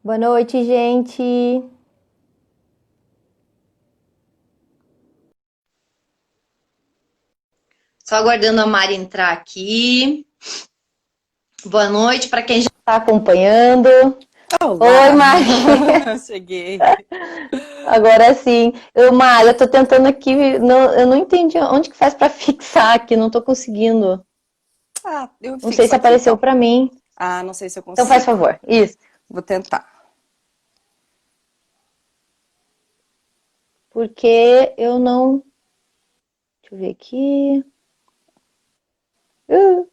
Boa noite, gente. Só aguardando a Mari entrar aqui. Boa noite para quem já está acompanhando. Oi, Olá, Mari. cheguei. Agora sim. Mari, eu tô tentando aqui, eu não entendi onde que faz para fixar aqui, não tô conseguindo. Ah, eu Não sei fixo se aqui apareceu então. para mim. Ah, não sei se eu Então faz consigo. favor. Isso. Vou tentar. Porque eu não. Deixa eu ver aqui. Uh,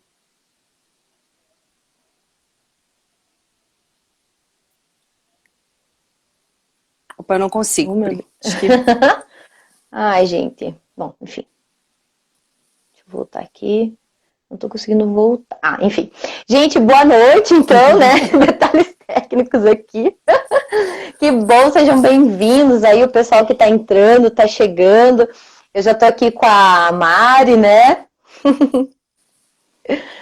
Opa, eu não consigo, oh, meu Pri. Deus. Acho que. Ai, gente. Bom, enfim. Deixa eu voltar aqui. Não tô conseguindo voltar. Ah, enfim. Gente, boa noite, então, né? Detalhes técnicos aqui. Que bom, sejam bem-vindos aí, o pessoal que tá entrando, tá chegando. Eu já tô aqui com a Mari, né? Boa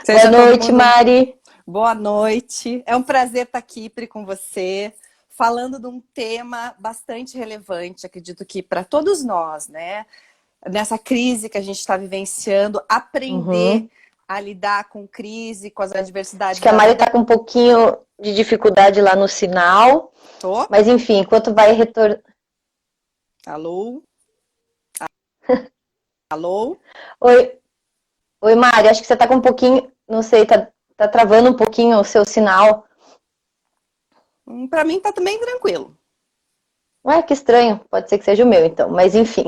Seja todo noite, mundo. Mari. Boa noite. É um prazer estar aqui, Pri, com você, falando de um tema bastante relevante, acredito que para todos nós, né? Nessa crise que a gente está vivenciando, aprender Uhum. a lidar com crise, com as Acho adversidades que a da Mari vida. tá com um pouquinho de dificuldade lá no sinal, Tô? mas enfim, enquanto vai retornar. Alô? Alô? Oi, oi, Mari, acho que você tá com um pouquinho, não sei, tá travando um pouquinho o seu sinal. Para mim tá também tranquilo. Ué, que estranho, pode ser que seja o meu então, mas enfim.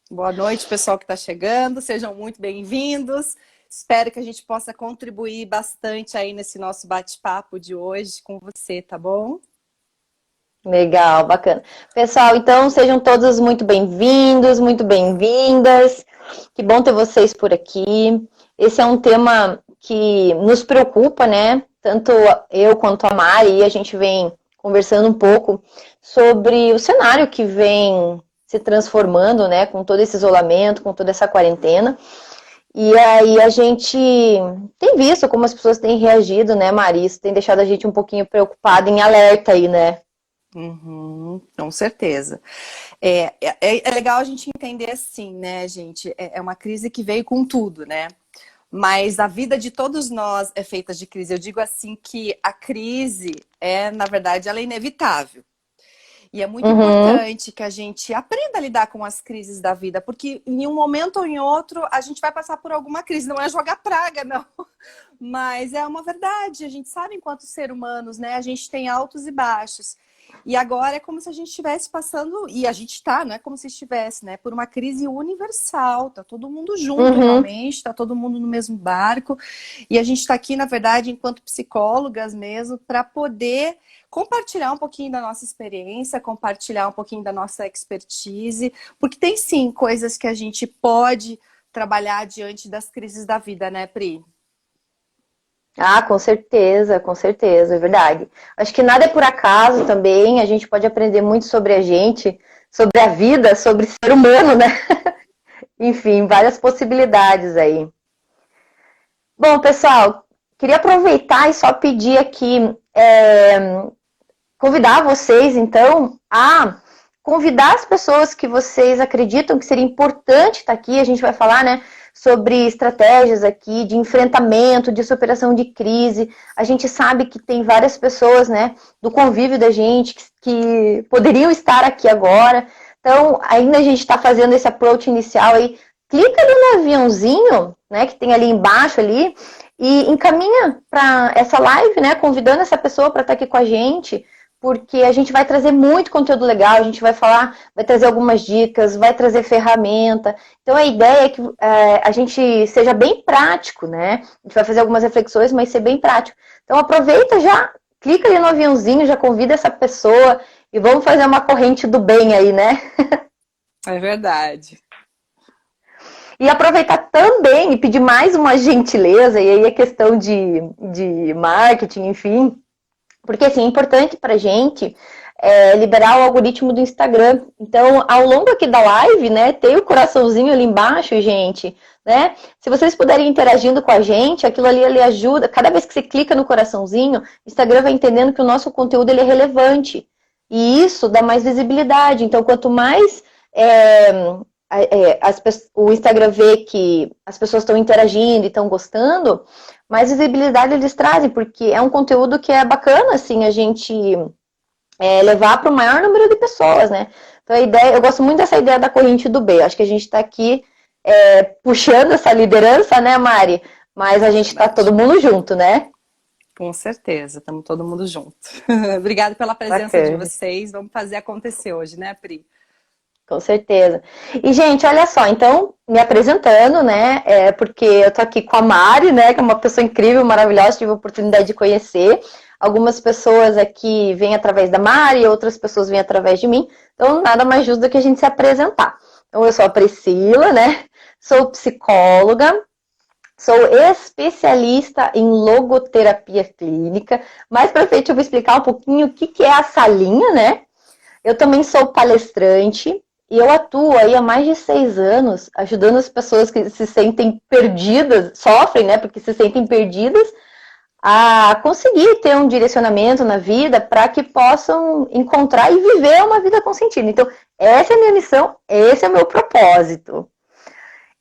Boa noite, pessoal que está chegando, sejam muito bem-vindos. Espero que a gente possa contribuir bastante aí nesse nosso bate-papo de hoje com você, tá bom? Legal, bacana. Pessoal, então sejam todos muito bem-vindos, muito bem-vindas. Que bom ter vocês por aqui. Esse é um tema que nos preocupa, né? Tanto eu quanto a Mari, e a gente vem conversando um pouco sobre o cenário que vem se transformando, né? Com todo esse isolamento, com toda essa quarentena. E aí a gente tem visto como as pessoas têm reagido, né, Mari? Isso tem deixado a gente um pouquinho preocupada, em alerta aí, né? Uhum, com certeza. É legal a gente entender assim, né, gente? É uma crise que veio com tudo, né? Mas a vida de todos nós é feita de crise. Eu digo assim que a crise na verdade, ela é inevitável. E é muito Uhum. importante que a gente aprenda a lidar com as crises da vida, porque em um momento ou em outro a gente vai passar por alguma crise. Não é jogar praga, não. Mas é uma verdade. A gente sabe, enquanto ser humanos, né? A gente tem altos e baixos. E agora é como se a gente estivesse passando, e a gente está, não é como se estivesse, né? Por uma crise universal. Tá todo mundo junto Uhum. realmente, tá todo mundo no mesmo barco. E a gente está aqui, na verdade, enquanto psicólogas mesmo, para poder compartilhar um pouquinho da nossa experiência, compartilhar um pouquinho da nossa expertise, porque tem sim coisas que a gente pode trabalhar diante das crises da vida, né, Pri? Ah, com certeza, é verdade. Acho que nada é por acaso também, a gente pode aprender muito sobre a gente, sobre a vida, sobre ser humano, né? Enfim, várias possibilidades aí. Bom, pessoal, queria aproveitar e só pedir aqui, convidar vocês, então, a convidar as pessoas que vocês acreditam que seria importante estar aqui. A gente vai falar, né, sobre estratégias aqui de enfrentamento, de superação de crise. A gente sabe que tem várias pessoas, né, do convívio da gente que poderiam estar aqui agora. Então, ainda a gente está fazendo esse approach inicial aí. Clica ali no aviãozinho, né, que tem ali embaixo ali, e encaminha para essa live, né, convidando essa pessoa para estar aqui com a gente, porque a gente vai trazer muito conteúdo legal, a gente vai falar, vai trazer algumas dicas, vai trazer ferramenta. Então a ideia é que a gente seja bem prático, né? A gente vai fazer algumas reflexões, mas ser bem prático. Então aproveita já, clica ali no aviãozinho, já convida essa pessoa e vamos fazer uma corrente do bem aí, né? É verdade. E aproveitar também e pedir mais uma gentileza, e aí é questão de marketing, enfim. Porque, assim, é importante para a gente liberar o algoritmo do Instagram. Então, ao longo aqui da live, né, tem o coraçãozinho ali embaixo, gente, né? Se vocês puderem interagindo com a gente, aquilo ali ele ajuda. Cada vez que você clica no coraçãozinho, o Instagram vai entendendo que o nosso conteúdo ele é relevante. E isso dá mais visibilidade. Então, quanto mais o Instagram vê que as pessoas estão interagindo e estão gostando, mais visibilidade eles trazem, porque é um conteúdo que é bacana, assim, a gente levar para o maior número de pessoas, né? Então, eu gosto muito dessa ideia da corrente do B. Acho que a gente está aqui puxando essa liderança, né, Mari? Mas a gente está todo mundo junto, né? Com certeza, estamos todo mundo junto. Obrigada pela presença de vocês. Vamos fazer acontecer hoje, né, Pri? Com certeza. E, gente, olha só, então, me apresentando, né, porque eu tô aqui com a Mari, né, que é uma pessoa incrível, maravilhosa, tive a oportunidade de conhecer. Algumas pessoas aqui vêm através da Mari, outras pessoas vêm através de mim, então nada mais justo do que a gente se apresentar. Então, eu sou a Priscila, né, sou psicóloga, sou especialista em logoterapia clínica. Mais pra frente eu vou explicar um pouquinho o que é essa linha, né. Eu também sou palestrante, e eu atuo aí há mais de 6 anos, ajudando as pessoas que se sentem perdidas, sofrem, né, porque se sentem perdidas, a conseguir ter um direcionamento na vida para que possam encontrar e viver uma vida com sentido. Então, essa é a minha missão, esse é o meu propósito.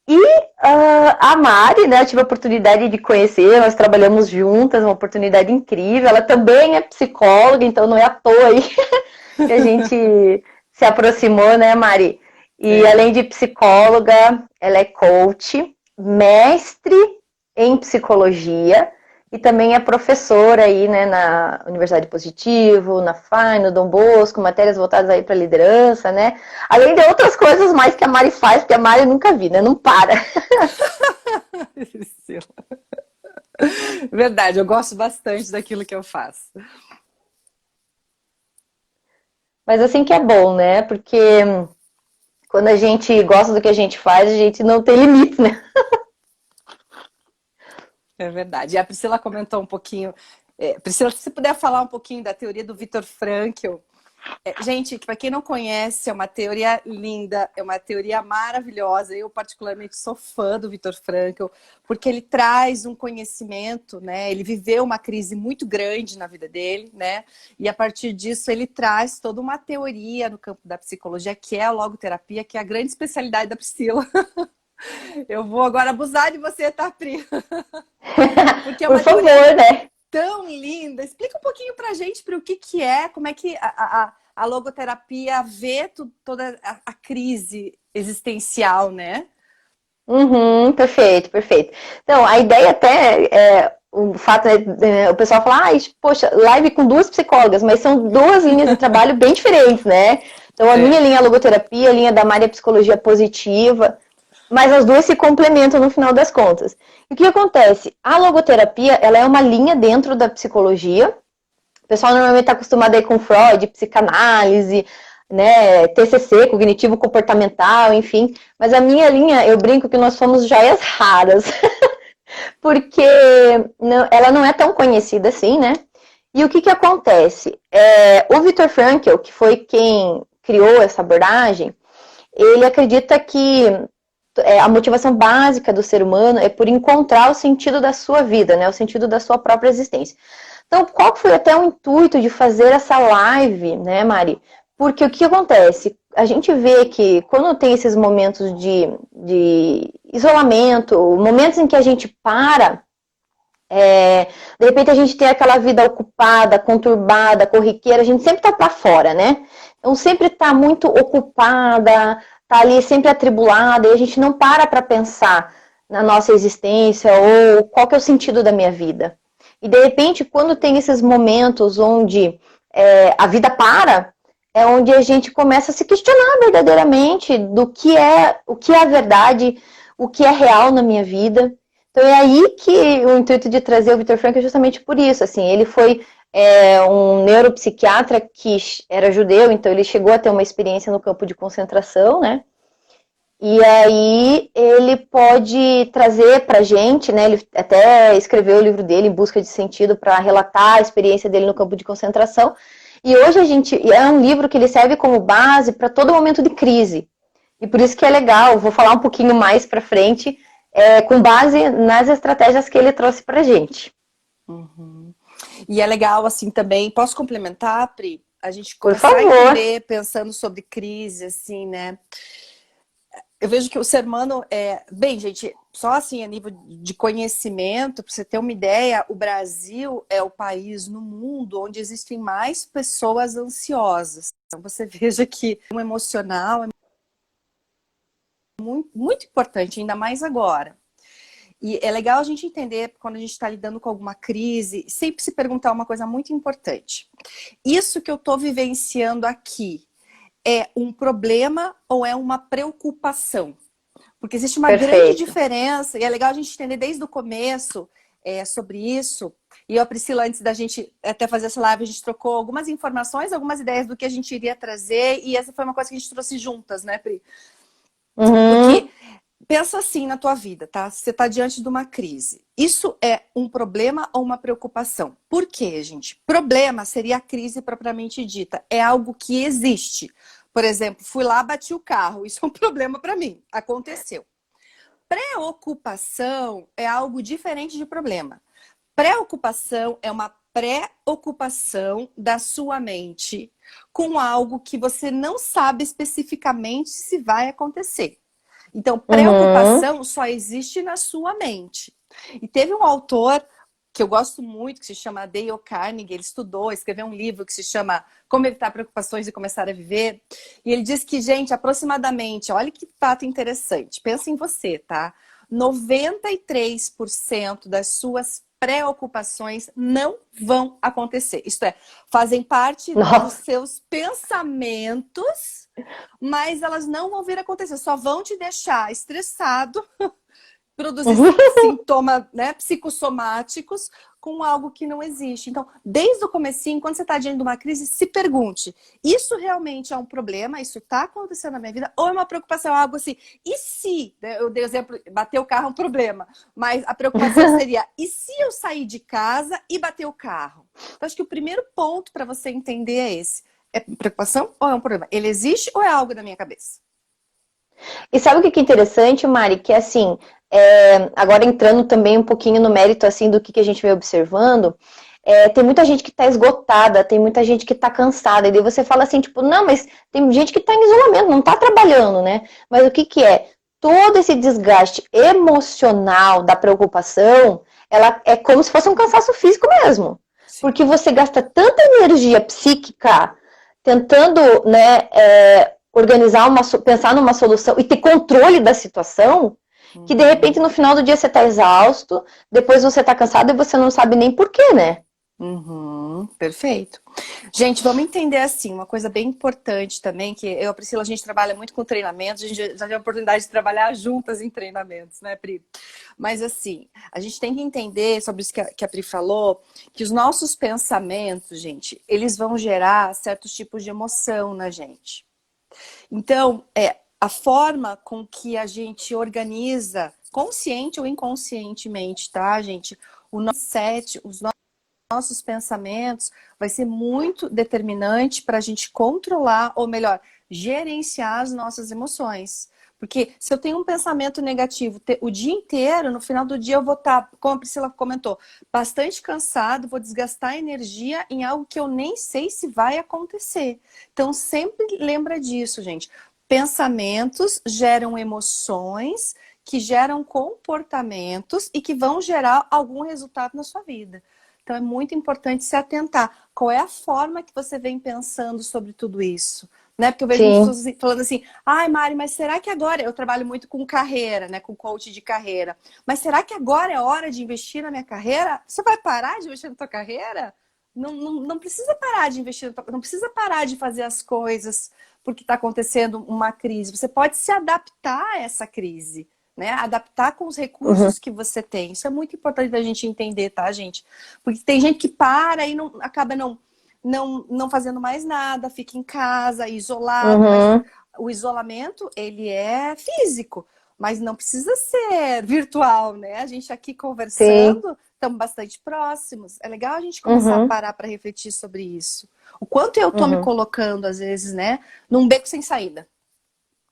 E a Mari, né, eu tive a oportunidade de conhecer, nós trabalhamos juntas, uma oportunidade incrível, ela também é psicóloga, então não é à toa aí que a gente se aproximou, né, Mari? E além de psicóloga, ela é coach, mestre em psicologia e também é professora aí, né, na Universidade Positivo, na FAI, no Dom Bosco, matérias voltadas aí para liderança, né? Além de outras coisas mais que a Mari faz, porque a Mari eu nunca vi, né? Não para. Verdade, eu gosto bastante daquilo que eu faço. Mas assim que é bom, né? Porque quando a gente gosta do que a gente faz, a gente não tem limite, né? É verdade. E a Priscila comentou um pouquinho. Priscila, se você puder falar um pouquinho da teoria do Viktor Frankl. Gente, para quem não conhece, é uma teoria linda, é uma teoria maravilhosa. Eu, particularmente, sou fã do Viktor Frankl, porque ele traz um conhecimento, né? Ele viveu uma crise muito grande na vida dele, né? E a partir disso, ele traz toda uma teoria no campo da psicologia, que é a logoterapia, que é a grande especialidade da Priscila. Eu vou agora abusar de você, tá, Pri? Porque é uma Por favor, teoria né? Tão linda. Explica um pouquinho pra gente, Pri, o que é, como é que a logoterapia vê toda a crise existencial, né? Uhum, perfeito, perfeito. Então, a ideia até o fato o pessoal fala, poxa, live com 2 psicólogas, mas são 2 linhas de trabalho bem diferentes, né? Então, a minha linha é a logoterapia, a linha da Mari é a psicologia positiva, mas as 2 se complementam no final das contas. E o que acontece? A logoterapia, ela é uma linha dentro da psicologia. O pessoal normalmente está acostumado aí com Freud, psicanálise, né, TCC, cognitivo comportamental, enfim. Mas a minha linha, eu brinco que nós somos joias raras. Porque ela não é tão conhecida assim, né? E o que acontece? O Viktor Frankl, que foi quem criou essa abordagem, ele acredita que a motivação básica do ser humano é por encontrar o sentido da sua vida, né? O sentido da sua própria existência. Então, qual foi até o intuito de fazer essa live, né, Mari? Porque o que acontece? A gente vê que quando tem esses momentos de isolamento, momentos em que a gente para, de repente a gente tem aquela vida ocupada, conturbada, corriqueira, a gente sempre tá para fora, né? Então, sempre tá muito ocupada, tá ali sempre atribulada, e a gente não para pensar na nossa existência ou qual que é o sentido da minha vida. E de repente, quando tem esses momentos onde a vida para, é onde a gente começa a se questionar verdadeiramente do que é a verdade, o que é real na minha vida. Então é aí que o intuito de trazer o Viktor Frankl é justamente por isso. Assim, ele foi um neuropsiquiatra que era judeu, então ele chegou a ter uma experiência no campo de concentração, né? E aí ele pode trazer pra gente, né? Ele até escreveu o livro dele, Em Busca de Sentido, para relatar a experiência dele no campo de concentração. E hoje é um livro que ele serve como base para todo momento de crise. E por isso que é legal, vou falar um pouquinho mais para frente, com base nas estratégias que ele trouxe para a gente. Uhum. E é legal, assim, também, posso complementar, Pri? A gente Por começar a favor. entender, pensando sobre crise, assim, né? Eu vejo que o ser humano bem, gente, só assim a nível de conhecimento, para você ter uma ideia, o Brasil é o país no mundo onde existem mais pessoas ansiosas. Então você veja que o emocional é muito, muito importante, ainda mais agora. E é legal a gente entender, quando a gente está lidando com alguma crise, sempre se perguntar uma coisa muito importante. Isso que eu estou vivenciando aqui é um problema ou é uma preocupação? Porque existe uma grande Perfeito. diferença, e é legal a gente entender desde o começo sobre isso. E eu, a Priscila, antes da gente até fazer essa live, a gente trocou algumas informações, algumas ideias do que a gente iria trazer, e essa foi uma coisa que a gente trouxe juntas, né, Pri? Porque pensa assim na tua vida, tá? Você tá diante de uma crise. Isso é um problema ou uma preocupação? Por quê, gente? Problema seria a crise propriamente dita. É algo que existe. Por exemplo, fui lá, bati o carro. Isso é um problema para mim. Aconteceu. Preocupação é algo diferente de problema. Preocupação é uma preocupação da sua mente com algo que você não sabe especificamente se vai acontecer. Então, preocupação só existe na sua mente. E teve um autor que eu gosto muito, que se chama Dale Carnegie, ele estudou, escreveu um livro que se chama Como Evitar Preocupações e Começar a Viver. E ele diz que, gente, aproximadamente, olha que fato interessante, pensa em você, tá? 93% das suas preocupações não vão acontecer. Isto é, fazem parte dos seus pensamentos, mas elas não vão vir acontecer, só vão te deixar estressado, produzir sintomas, né, psicossomáticos com algo que não existe. Então, desde o comecinho, quando você está diante de uma crise, se pergunte, isso realmente é um problema? Isso está acontecendo na minha vida? Ou é uma preocupação, algo assim, e se, né, eu dei o exemplo, bater o carro é um problema, mas a preocupação seria, e se eu sair de casa e bater o carro? Então, acho que o primeiro ponto para você entender é esse. É preocupação ou é um problema? Ele existe ou é algo da minha cabeça? E sabe o que é interessante, Mari? Que assim, agora entrando também um pouquinho no mérito assim do que a gente vem observando, tem muita gente que está esgotada, tem muita gente que está cansada, e daí você fala assim, tipo, não, mas tem gente que está em isolamento, não está trabalhando, né? Mas o que é? Todo esse desgaste emocional da preocupação, ela é como se fosse um cansaço físico mesmo. Sim. Porque você gasta tanta energia psíquica tentando, né, pensar numa solução e ter controle da situação, que de repente no final do dia você tá exausto, depois você tá cansado e você não sabe nem porquê, né? Perfeito. Gente, vamos entender assim, uma coisa bem importante também, que eu e a Priscila, a gente trabalha muito com treinamentos, a gente já teve a oportunidade de trabalhar juntas em treinamentos, né, Pri? Mas assim, a gente tem que entender sobre isso que a Pri falou, que os nossos pensamentos, gente, eles vão gerar certos tipos de emoção na gente. Então, a forma com que a gente organiza, consciente ou inconscientemente, tá, gente? O nosso set, os nossos pensamentos vai ser muito determinante para a gente controlar, ou melhor, gerenciar as nossas emoções. Porque se eu tenho um pensamento negativo o dia inteiro, no final do dia eu vou estar, como a Priscila comentou, bastante cansado, vou desgastar energia em algo que eu nem sei se vai acontecer. Então sempre lembra disso, gente. Pensamentos geram emoções, que geram comportamentos e que vão gerar algum resultado na sua vida. Então é muito importante se atentar. Qual é a forma que você vem pensando sobre tudo isso? Né? Porque eu vejo pessoas falando assim, ai Mari, mas será que agora... Eu trabalho muito com carreira, né? Com coach de carreira. Mas será que agora é hora de investir na minha carreira? Você vai parar de investir na tua carreira? Não precisa parar de investir, não precisa parar de fazer as coisas porque está acontecendo uma crise. Você pode se adaptar a essa crise. Né? Adaptar com os recursos que você tem. Isso é muito importante da gente entender, tá, gente? Porque tem gente que para e acaba não fazendo mais nada, fica em casa, isolado. Mas o isolamento, ele é físico, mas não precisa ser virtual, né? A gente aqui conversando, estamos bastante próximos. É legal a gente começar a parar para refletir sobre isso. O quanto eu tô me colocando, às vezes, né, num beco sem saída.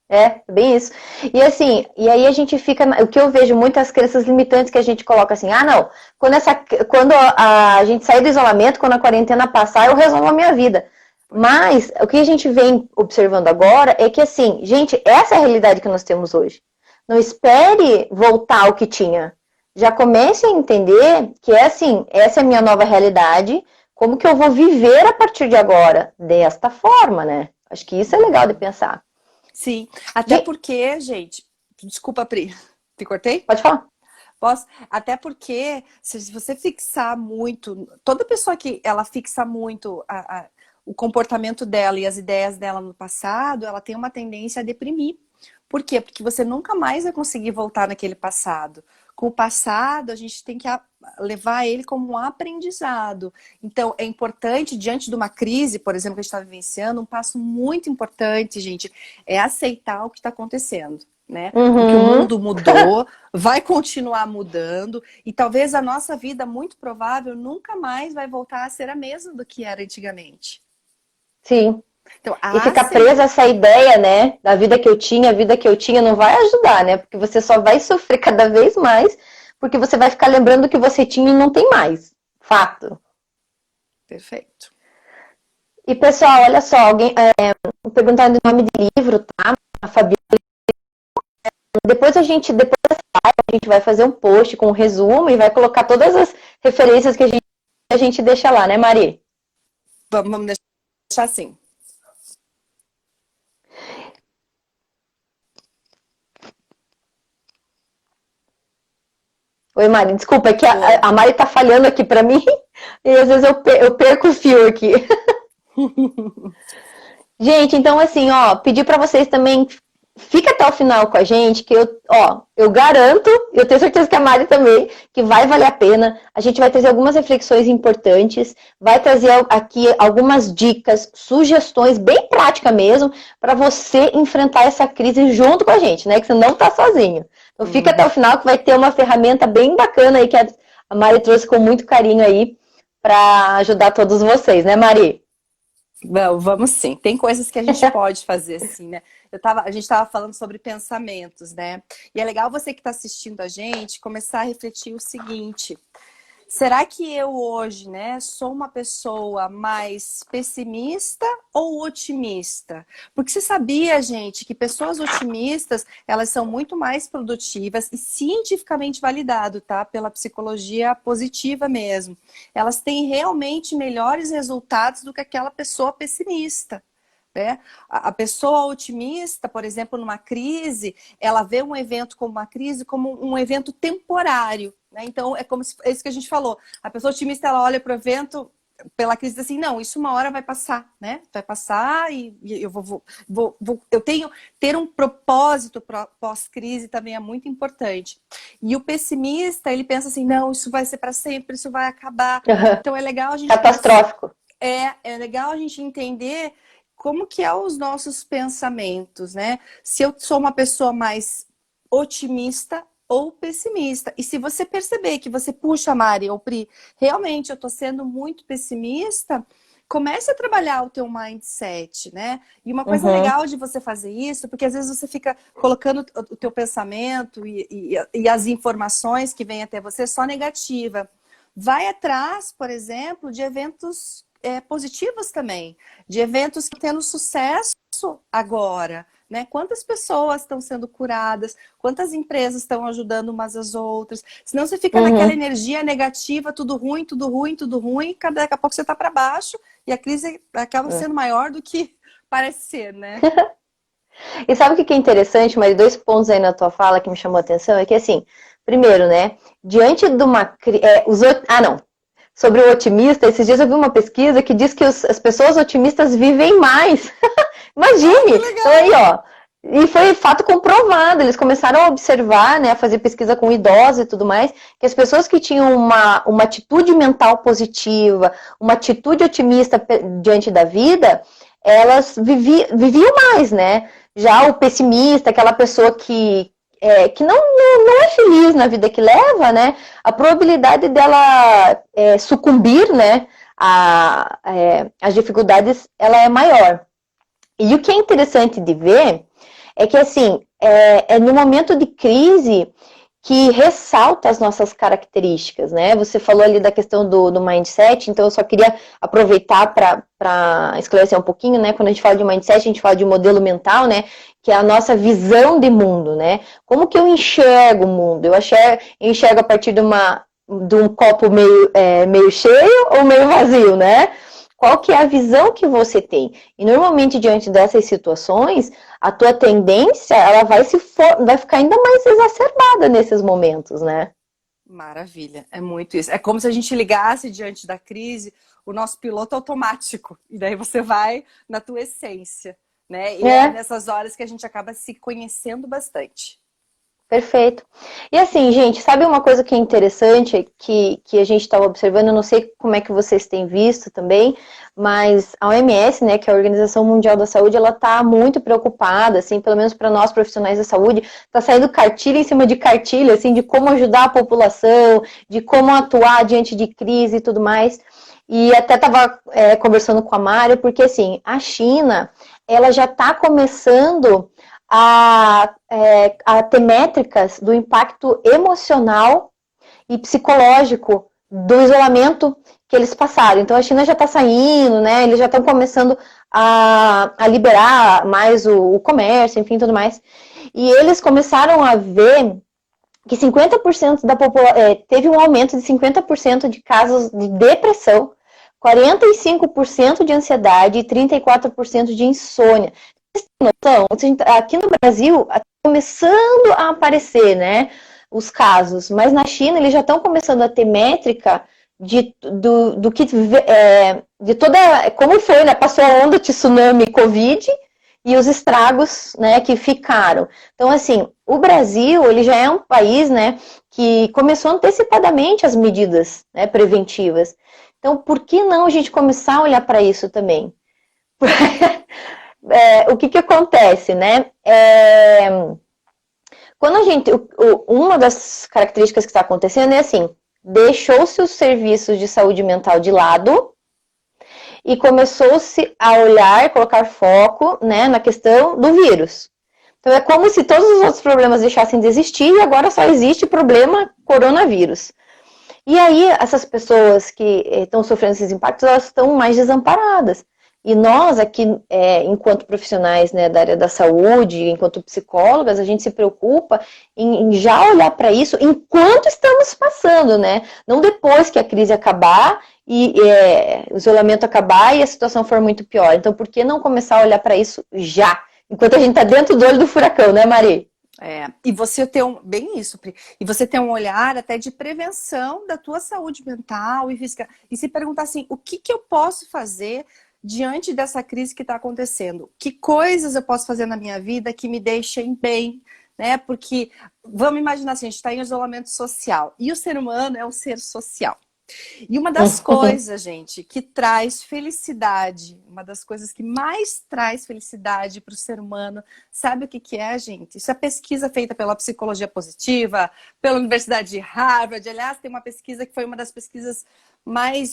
É, bem isso. E assim, e aí a gente fica. O que eu vejo muitas crenças limitantes que a gente coloca assim, ah, não, quando a gente sair do isolamento, quando a quarentena passar, eu resolvo a minha vida. Mas o que a gente vem observando agora é que, assim, gente, essa é a realidade que nós temos hoje. Não espere voltar ao que tinha. Já comece a entender que é assim, essa é a minha nova realidade, como que eu vou viver a partir de agora? Desta forma, né? Acho que isso é legal de pensar. Sim, até porque, gente, desculpa, Pri, te cortei? Pode falar. Posso? Até porque, se você fixar muito, toda pessoa que ela fixa muito o comportamento dela e as ideias dela no passado, ela tem uma tendência a deprimir. Por quê? Porque você nunca mais vai conseguir voltar naquele passado. Com o passado, a gente tem que levar ele como um aprendizado. Então, é importante, diante de uma crise, por exemplo, que a gente está vivenciando, um passo muito importante, gente, é aceitar o que está acontecendo, né? Porque o mundo mudou, vai continuar mudando, e talvez a nossa vida, muito provável, nunca mais vai voltar a ser a mesma do que era antigamente. Sim. Então, e ficar presa a essa ideia, né, da vida que eu tinha, a vida que eu tinha, não vai ajudar, né? Porque você só vai sofrer cada vez mais, porque você vai ficar lembrando que você tinha e não tem mais. Fato. Perfeito. E, pessoal, olha só, alguém perguntando o nome de livro, tá? A Fabiola. Depois dessa live, a gente vai fazer um post com um resumo e vai colocar todas as referências que a gente deixa lá, né, Mari? Vamos deixar assim. Oi, Mari, desculpa, é que a Mari tá falhando aqui pra mim e às vezes eu perco o fio aqui. Gente, então assim, ó, pedir pra vocês também, fica até o final com a gente, que eu garanto, eu tenho certeza que a Mari também, que vai valer a pena. A gente vai trazer algumas reflexões importantes, vai trazer aqui algumas dicas, sugestões bem práticas mesmo, para você enfrentar essa crise junto com a gente, né? Que você não tá sozinho. Então fica até o final que vai ter uma ferramenta bem bacana aí que a Mari trouxe com muito carinho aí para ajudar todos vocês, né, Mari? Vamos sim. Tem coisas que a gente pode fazer assim, né? A gente estava falando sobre pensamentos, né? E é legal você que está assistindo a gente começar a refletir o seguinte: será que eu hoje, né, sou uma pessoa mais pessimista ou otimista? Porque você sabia, gente, que pessoas otimistas, elas são muito mais produtivas e cientificamente validado, tá? Pela psicologia positiva mesmo. Elas têm realmente melhores resultados do que aquela pessoa pessimista. Né? A pessoa otimista, por exemplo, numa crise, ela vê um evento como uma crise como um evento temporário. Né? Então, é isso que a gente falou. A pessoa otimista, ela olha para o evento pela crise assim, não, isso uma hora vai passar, né? Vai passar e eu ter um propósito pós-crise também é muito importante. E o pessimista, ele pensa assim, não, isso vai ser para sempre, isso vai acabar. Então, é legal a gente... Catastrófico. É legal a gente entender como que é os nossos pensamentos, né? Se eu sou uma pessoa mais otimista ou pessimista. E se você perceber que você, puxa, Mari ou Pri, realmente eu tô sendo muito pessimista, comece a trabalhar o teu mindset, né? E uma coisa legal de você fazer isso, porque às vezes você fica colocando o teu pensamento e as informações que vêm até você só negativa. Vai atrás, por exemplo, de eventos positivos também, de eventos que estão tendo sucesso agora, né? Quantas pessoas estão sendo curadas, quantas empresas estão ajudando umas às outras, senão você fica naquela energia negativa, tudo ruim, tudo ruim, tudo ruim, daqui a pouco você está para baixo e a crise acaba sendo maior do que parece ser, né? E sabe o que é interessante, mas 2 pontos aí na tua fala que me chamou a atenção, é que assim, primeiro, né, diante de uma crise, sobre o otimista, esses dias eu vi uma pesquisa que diz que as pessoas otimistas vivem mais. Imagine! Então aí, ó. E foi fato comprovado. Eles começaram a observar, né, a fazer pesquisa com idosos e tudo mais, que as pessoas que tinham uma atitude mental positiva, uma atitude otimista diante da vida, elas viviam mais, né? Já o pessimista, aquela pessoa que que não é feliz na vida que leva, né, a probabilidade dela sucumbir, né, às dificuldades, ela é maior. E o que é interessante de ver é que, assim, é no momento de crise que ressalta as nossas características, né? Você falou ali da questão do mindset, então eu só queria aproveitar para esclarecer um pouquinho, né? Quando a gente fala de mindset, a gente fala de modelo mental, né? Que é a nossa visão de mundo, né? Como que eu enxergo o mundo? Eu enxergo a partir de um copo meio cheio ou meio vazio, né? Qual que é a visão que você tem? E normalmente, diante dessas situações, a tua tendência, ela vai ficar ainda mais exacerbada nesses momentos, né? Maravilha, é muito isso. É como se a gente ligasse diante da crise o nosso piloto automático. E daí você vai na tua essência, né? E é nessas horas que a gente acaba se conhecendo bastante. Perfeito. E assim, gente, sabe uma coisa que é interessante que a gente estava observando, eu não sei como é que vocês têm visto também, mas a OMS, né, que é a Organização Mundial da Saúde, ela está muito preocupada, assim, pelo menos para nós profissionais da saúde, está saindo cartilha em cima de cartilha, assim, de como ajudar a população, de como atuar diante de crise e tudo mais. E até estava conversando com a Mária, porque assim, a China, ela já está começando a ter métricas do impacto emocional e psicológico do isolamento que eles passaram. Então a China já está saindo, né? Eles já estão começando a liberar mais o comércio, enfim, tudo mais. E eles começaram a ver que 50% da população teve um aumento de 50% de casos de depressão, 45% de ansiedade e 34% de insônia. Então, aqui no Brasil, está começando a aparecer, né, os casos, mas na China eles já estão começando a ter métrica do que de toda como foi, né, passou a onda de tsunami Covid e os estragos, né, que ficaram. Então, assim, o Brasil, ele já é um país, né, que começou antecipadamente as medidas, né, preventivas. Então, por que não a gente começar a olhar para isso também? O que acontece, né? Quando a gente, uma das características que está acontecendo é assim, deixou-se os serviços de saúde mental de lado e começou-se a olhar, colocar foco, né, na questão do vírus. Então é como se todos os outros problemas deixassem de existir e agora só existe o problema coronavírus. E aí essas pessoas que estão sofrendo esses impactos, elas estão mais desamparadas. E nós aqui, enquanto profissionais, né, da área da saúde, enquanto psicólogas, a gente se preocupa em já olhar para isso enquanto estamos passando, né? Não depois que a crise acabar e o isolamento acabar e a situação for muito pior. Então, por que não começar a olhar para isso já? Enquanto a gente está dentro do olho do furacão, né, Mari? E você ter bem isso, Pri, e você ter um olhar até de prevenção da tua saúde mental e física. E se perguntar assim, o que eu posso fazer diante dessa crise que está acontecendo? Que coisas eu posso fazer na minha vida que me deixem bem, né? Porque, vamos imaginar assim, a gente está em isolamento social. E o ser humano é um ser social. E uma das coisas, gente, que traz felicidade, uma das coisas que mais traz felicidade para o ser humano, sabe o que é, gente? Isso é pesquisa feita pela Psicologia Positiva, pela Universidade de Harvard. Aliás, tem uma pesquisa que foi uma das pesquisas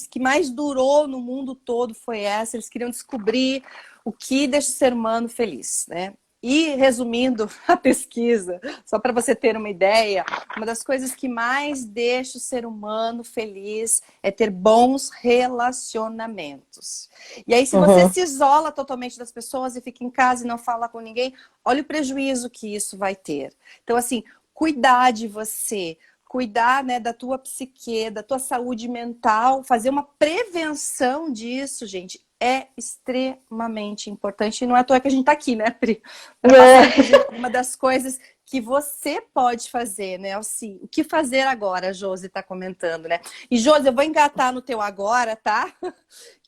que mais durou no mundo todo, foi essa. Eles queriam descobrir o que deixa o ser humano feliz, né? E, resumindo a pesquisa, só para você ter uma ideia, uma das coisas que mais deixa o ser humano feliz é ter bons relacionamentos. E aí, se você se isola totalmente das pessoas e fica em casa e não fala com ninguém, olha o prejuízo que isso vai ter. Então, assim, cuidar de você, cuidar, né, da tua psique, da tua saúde mental, fazer uma prevenção disso, gente, é extremamente importante. E não é à toa que a gente tá aqui, né, Pri? Para passar uma das coisas que você pode fazer, né? Assim, o que fazer agora, a Josi tá comentando, né? E, Josi, eu vou engatar no teu agora, tá?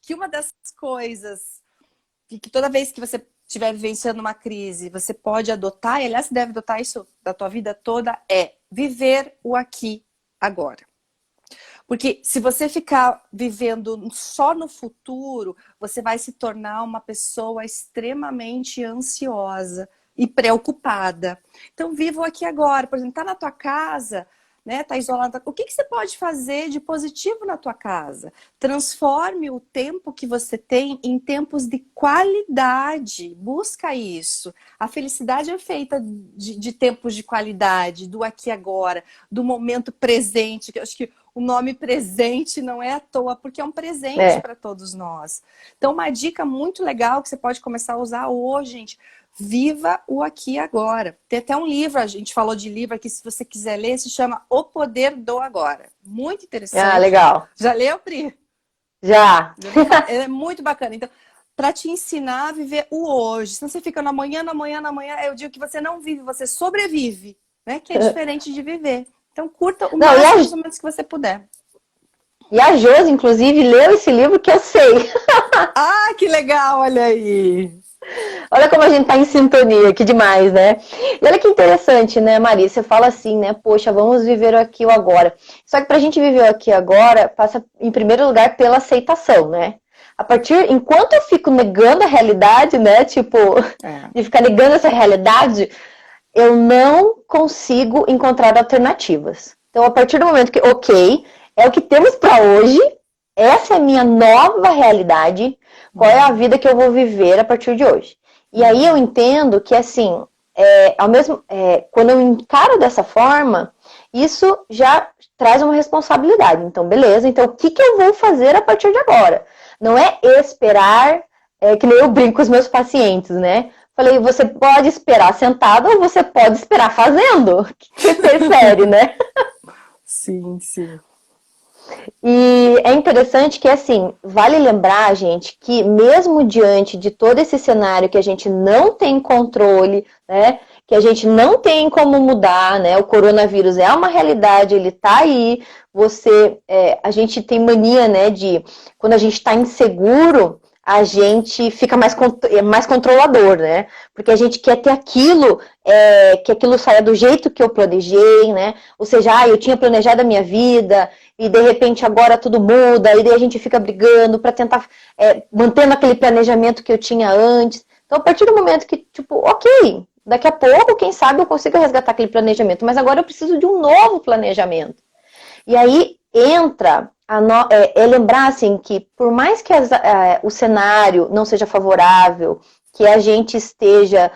Que uma das coisas que toda vez que você estiver vivenciando uma crise, você pode adotar, e aliás, você deve adotar isso da tua vida toda, é viver o aqui, agora. Porque se você ficar vivendo só no futuro, você vai se tornar uma pessoa extremamente ansiosa, e preocupada. Então, viva o aqui e agora. Por exemplo, tá na tua casa, né? Tá isolada. O que você pode fazer de positivo na tua casa? Transforme o tempo que você tem em tempos de qualidade. Busca isso. A felicidade é feita de tempos de qualidade, do aqui e agora, do momento presente. Eu acho que o nome presente não é à toa, porque é um presente para todos nós. Então, uma dica muito legal que você pode começar a usar hoje, gente. Viva o aqui e agora. Tem até um livro, a gente falou de livro aqui, se você quiser ler, se chama O Poder do Agora. Muito interessante. Ah, legal. Já leu, Pri? Já. É muito bacana. Então, para te ensinar a viver o hoje. Se você fica no amanhã, eu digo que você não vive, você sobrevive, né? Que é diferente de viver. Então, curta o máximo dos momentos que você puder. E a Josi, inclusive, leu esse livro que eu sei. Ah, que legal, olha aí. Olha como a gente tá em sintonia, que demais, né? E olha que interessante, né, Maria? Você fala assim, né? Poxa, vamos viver o aqui e o agora. Só que pra gente viver o aqui e agora, passa, em primeiro lugar, pela aceitação, né? Enquanto eu fico negando a realidade, né? Tipo, de ficar negando essa realidade, eu não consigo encontrar alternativas. Então, a partir do momento que, ok, é o que temos pra hoje, essa é a minha nova realidade, qual é a vida que eu vou viver a partir de hoje. E aí eu entendo que, assim, quando eu encaro dessa forma, isso já traz uma responsabilidade. Então, beleza, então o que eu vou fazer a partir de agora? Não é esperar, que nem eu brinco com os meus pacientes, né? Falei, você pode esperar sentado ou você pode esperar fazendo. O que você prefere, né? Sim, sim. E é interessante que, assim, vale lembrar, gente, que mesmo diante de todo esse cenário que a gente não tem controle, né, que a gente não tem como mudar, né, o coronavírus é uma realidade, ele tá aí, a gente tem mania, né, quando a gente tá inseguro, a gente fica mais controlador, né? Porque a gente quer ter aquilo, que aquilo saia do jeito que eu planejei, né? Ou seja, eu tinha planejado a minha vida e de repente agora tudo muda, e daí a gente fica brigando para tentar mantendo aquele planejamento que eu tinha antes. Então, a partir do momento que, tipo, ok, daqui a pouco, quem sabe eu consigo resgatar aquele planejamento, mas agora eu preciso de um novo planejamento. E aí entra lembrar assim que por mais que o cenário não seja favorável, que a gente esteja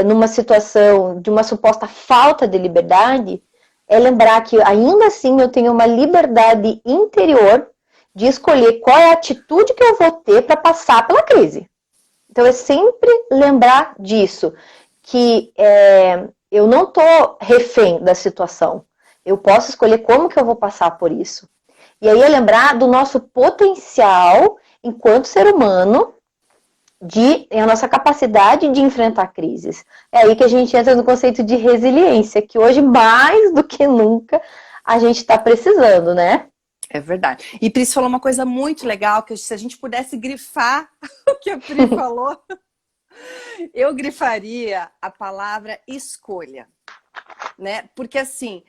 numa situação de uma suposta falta de liberdade, é lembrar que ainda assim eu tenho uma liberdade interior de escolher qual é a atitude que eu vou ter para passar pela crise. Então é sempre lembrar disso, que eu não estou refém da situação. Eu posso escolher como que eu vou passar por isso. E aí é lembrar do nosso potencial enquanto ser humano, a nossa capacidade de enfrentar crises. É aí que a gente entra no conceito de resiliência, que hoje, mais do que nunca, a gente está precisando, né? É verdade. E Pri falou uma coisa muito legal, que se a gente pudesse grifar o que a Pri falou, eu grifaria a palavra escolha, né? Porque assim,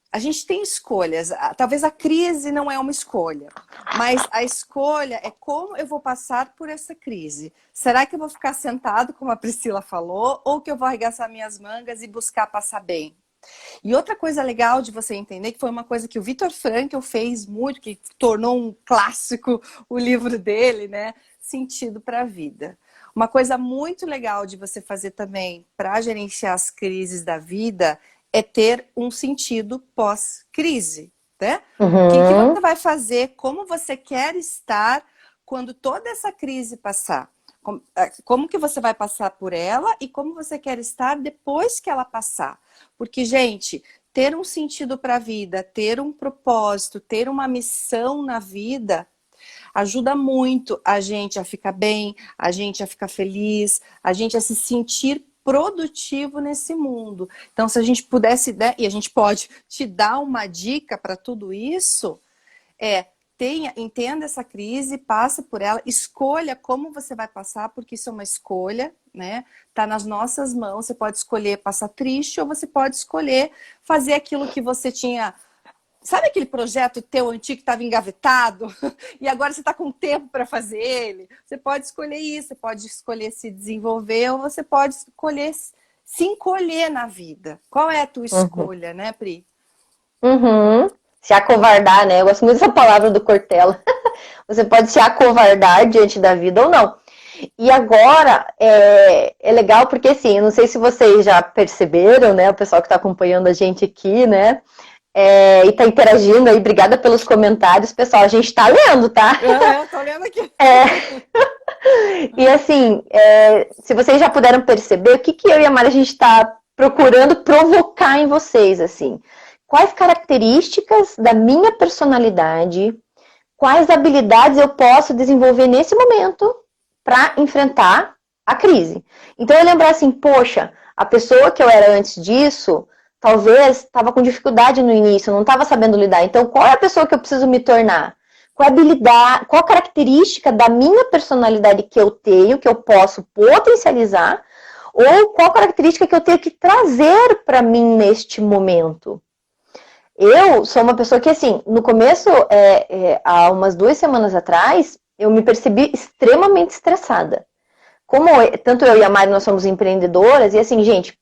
a gente tem escolhas. Talvez a crise não é uma escolha, mas a escolha é como eu vou passar por essa crise. Será que eu vou ficar sentado, como a Priscila falou, ou que eu vou arregaçar minhas mangas e buscar passar bem? E outra coisa legal de você entender, que foi uma coisa que o Viktor Frankl fez muito, que tornou um clássico o livro dele, né? Sentido para a vida. Uma coisa muito legal de você fazer também para gerenciar as crises da vida é ter um sentido pós-crise, né? Uhum. O que você vai fazer, como você quer estar quando toda essa crise passar? Como que você vai passar por ela e como você quer estar depois que ela passar? Porque, gente, ter um sentido para a vida, ter um propósito, ter uma missão na vida, ajuda muito a gente a ficar bem, a gente a ficar feliz, a gente a se sentir produtivo nesse mundo. Então, se a gente pudesse, né, e a gente pode te dar uma dica para tudo isso, entenda essa crise, passe por ela, escolha como você vai passar, porque isso é uma escolha, né? Tá nas nossas mãos, você pode escolher passar triste ou você pode escolher fazer aquilo que você tinha. Sabe aquele projeto teu antigo que estava engavetado e agora você está com tempo para fazer ele? Você pode escolher isso, você pode escolher se desenvolver ou você pode escolher se encolher na vida. Qual é a tua escolha, né, Pri? Se acovardar, né? Eu gosto muito dessa palavra do Cortella. Você pode se acovardar diante da vida ou não. E agora, é legal porque, assim, eu não sei se vocês já perceberam, né? O pessoal que está acompanhando a gente aqui, né? E tá interagindo aí, obrigada pelos comentários. Pessoal, a gente tá lendo, tá? Eu tô lendo aqui. E assim, se vocês já puderam perceber, o que eu e a Mari, a gente tá procurando provocar em vocês, assim. Quais características da minha personalidade, quais habilidades eu posso desenvolver nesse momento para enfrentar a crise. Então eu lembro assim, poxa, a pessoa que eu era antes disso, talvez estava com dificuldade no início, não estava sabendo lidar. Então qual é a pessoa que eu preciso me tornar? Qual a habilidade, qual a característica da minha personalidade que eu tenho, que eu posso potencializar, ou qual característica que eu tenho que trazer para mim neste momento? Eu sou uma pessoa que, assim, no começo, há umas 2 semanas atrás, eu me percebi extremamente estressada. Como tanto eu e a Mari, nós somos empreendedoras, e assim, gente,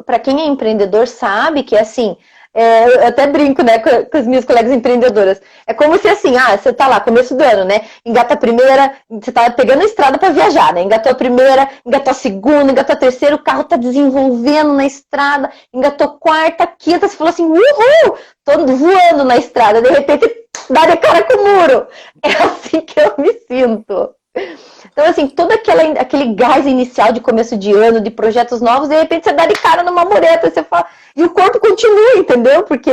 para quem é empreendedor sabe que, assim, eu até brinco, né, com as minhas colegas empreendedoras. É como se, assim, você tá lá, começo do ano, né, engata a primeira, você tá pegando a estrada para viajar, né, engatou a primeira, engatou a segunda, engatou a terceira, o carro tá desenvolvendo na estrada, engatou a quarta, quinta, você falou assim, uhul, tô voando na estrada, de repente, dá de cara com o muro. É assim que eu me sinto. Então, assim, todo aquele gás inicial de começo de ano, de projetos novos, de repente você dá de cara numa mureta, você fala, e o corpo continua, entendeu? Porque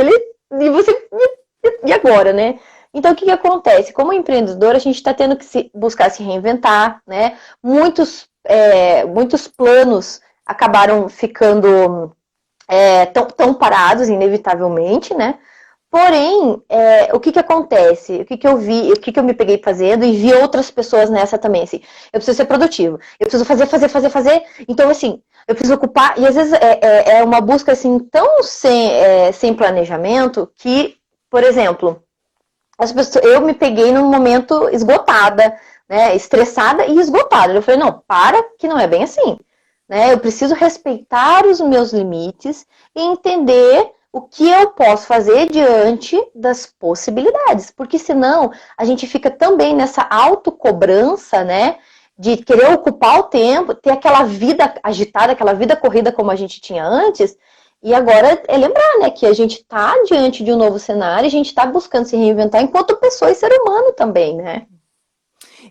e agora, né? Então, o que acontece? Como empreendedor, a gente está tendo que buscar se reinventar, né? Muitos planos acabaram ficando tão parados, inevitavelmente, né? Porém, o que acontece? O que eu vi, o que eu me peguei fazendo e vi outras pessoas nessa também, assim, eu preciso ser produtivo, eu preciso fazer, então, assim, eu preciso ocupar, e às vezes é uma busca, assim, tão sem planejamento que, por exemplo, eu me peguei num momento esgotada, né, estressada e esgotada, eu falei, não, que não é bem assim, né, eu preciso respeitar os meus limites e entender o que eu posso fazer diante das possibilidades, porque senão a gente fica também nessa autocobrança, né, de querer ocupar o tempo, ter aquela vida agitada, aquela vida corrida como a gente tinha antes, e agora é lembrar, né, que a gente está diante de um novo cenário, a gente está buscando se reinventar enquanto pessoa e ser humano também, né?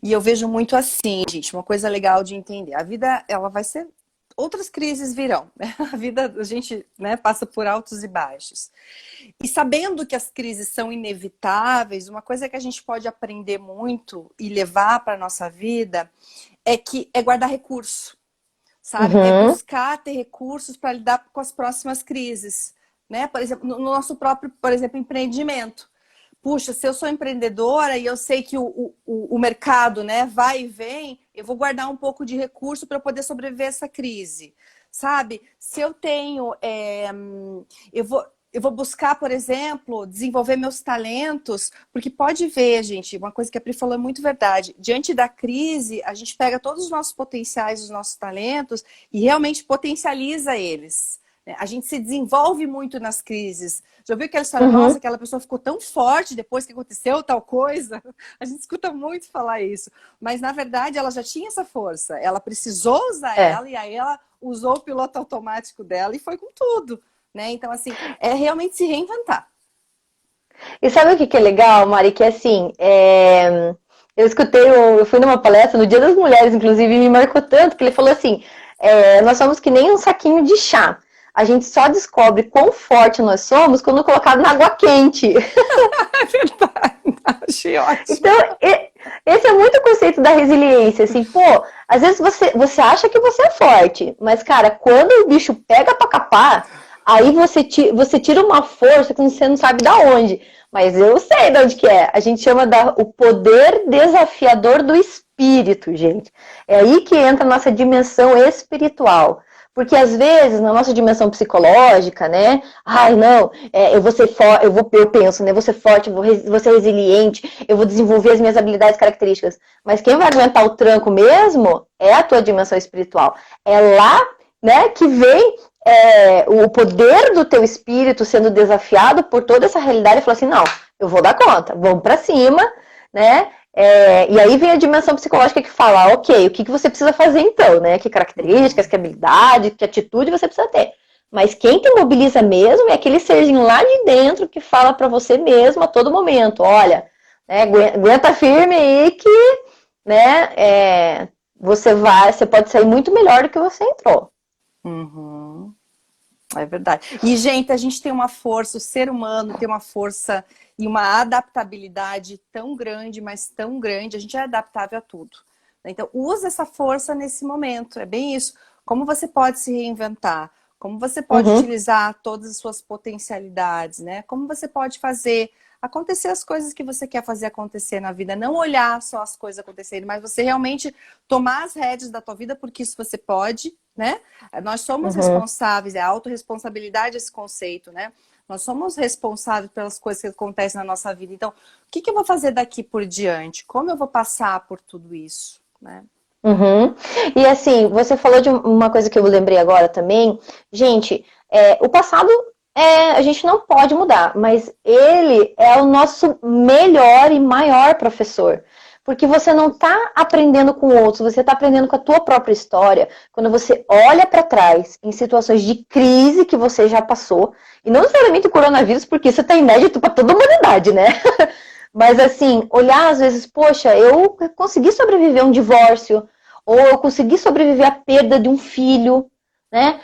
E eu vejo muito assim, gente, uma coisa legal de entender, a vida, ela vai ser... Outras crises virão, né? A vida, a gente, né, passa por altos e baixos. E sabendo que as crises são inevitáveis, uma coisa que a gente pode aprender muito e levar para a nossa vida é guardar recurso, sabe? É buscar ter recursos para lidar com as próximas crises, né? Por exemplo, no nosso próprio, por exemplo, empreendimento. Puxa, se eu sou empreendedora e eu sei que o mercado, né, vai e vem, eu vou guardar um pouco de recurso para poder sobreviver a essa crise, sabe? Se eu tenho, eu vou buscar, por exemplo, desenvolver meus talentos, porque pode ver, gente, uma coisa que a Pri falou é muito verdade. Diante da crise, a gente pega todos os nossos potenciais, os nossos talentos e realmente potencializa eles. A gente se desenvolve muito nas crises. Já ouviu aquela história, nossa, aquela pessoa ficou tão forte depois que aconteceu tal coisa? A gente escuta muito falar isso. Mas, na verdade, ela já tinha essa força. Ela precisou usar ela e aí ela usou o piloto automático dela e foi com tudo. Né? Então, assim, é realmente se reinventar. E sabe o que é legal, Mari? Que assim, eu fui numa palestra no Dia das Mulheres, inclusive, e me marcou tanto que ele falou assim, nós somos que nem um saquinho de chá. A gente só descobre quão forte nós somos quando colocado na água quente. É verdade. Achei ótimo. Então, esse é muito o conceito da resiliência. Assim, às vezes você acha que você é forte, mas, cara, quando o bicho pega pra capar, aí você tira uma força que você não sabe de onde. Mas eu sei de onde que é. A gente chama o poder desafiador do espírito, gente. É aí que entra a nossa dimensão espiritual. Porque às vezes, na nossa dimensão psicológica, né? Ai, não, eu vou ser forte, eu penso, né? Vou ser forte, vou ser resiliente, eu vou desenvolver as minhas habilidades características. Mas quem vai aguentar o tranco mesmo é a tua dimensão espiritual. É lá, né, que vem o poder do teu espírito sendo desafiado por toda essa realidade e falar assim, não, eu vou dar conta, vamos pra cima, né? E aí vem a dimensão psicológica que fala, ok, o que você precisa fazer então, né? Que características, que habilidade, que atitude você precisa ter. Mas quem te mobiliza mesmo é aquele serzinho lá de dentro que fala pra você mesmo a todo momento, olha, né, aguenta firme aí que, né, você pode sair muito melhor do que você entrou. Uhum. É verdade. E, gente, a gente tem uma força, o ser humano tem uma força e uma adaptabilidade tão grande, mas tão grande, a gente é adaptável a tudo. Então, usa essa força nesse momento, é bem isso. Como você pode se reinventar? Como você pode utilizar todas as suas potencialidades, né? Como você pode fazer acontecer as coisas que você quer fazer acontecer na vida. Não olhar só as coisas acontecerem, mas você realmente tomar as rédeas da tua vida, porque isso você pode, né? Nós somos responsáveis, é autorresponsabilidade esse conceito, né? Nós somos responsáveis pelas coisas que acontecem na nossa vida. Então, o que eu vou fazer daqui por diante? Como eu vou passar por tudo isso, né? E assim, você falou de uma coisa que eu lembrei agora também. Gente, o passado a gente não pode mudar, mas ele é o nosso melhor e maior professor. Porque você não está aprendendo com outros, você está aprendendo com a tua própria história. Quando você olha para trás em situações de crise que você já passou, e não necessariamente o coronavírus, porque isso está inédito para toda a humanidade, né? Mas assim, olhar às vezes, poxa, eu consegui sobreviver a um divórcio, ou eu consegui sobreviver à perda de um filho, né?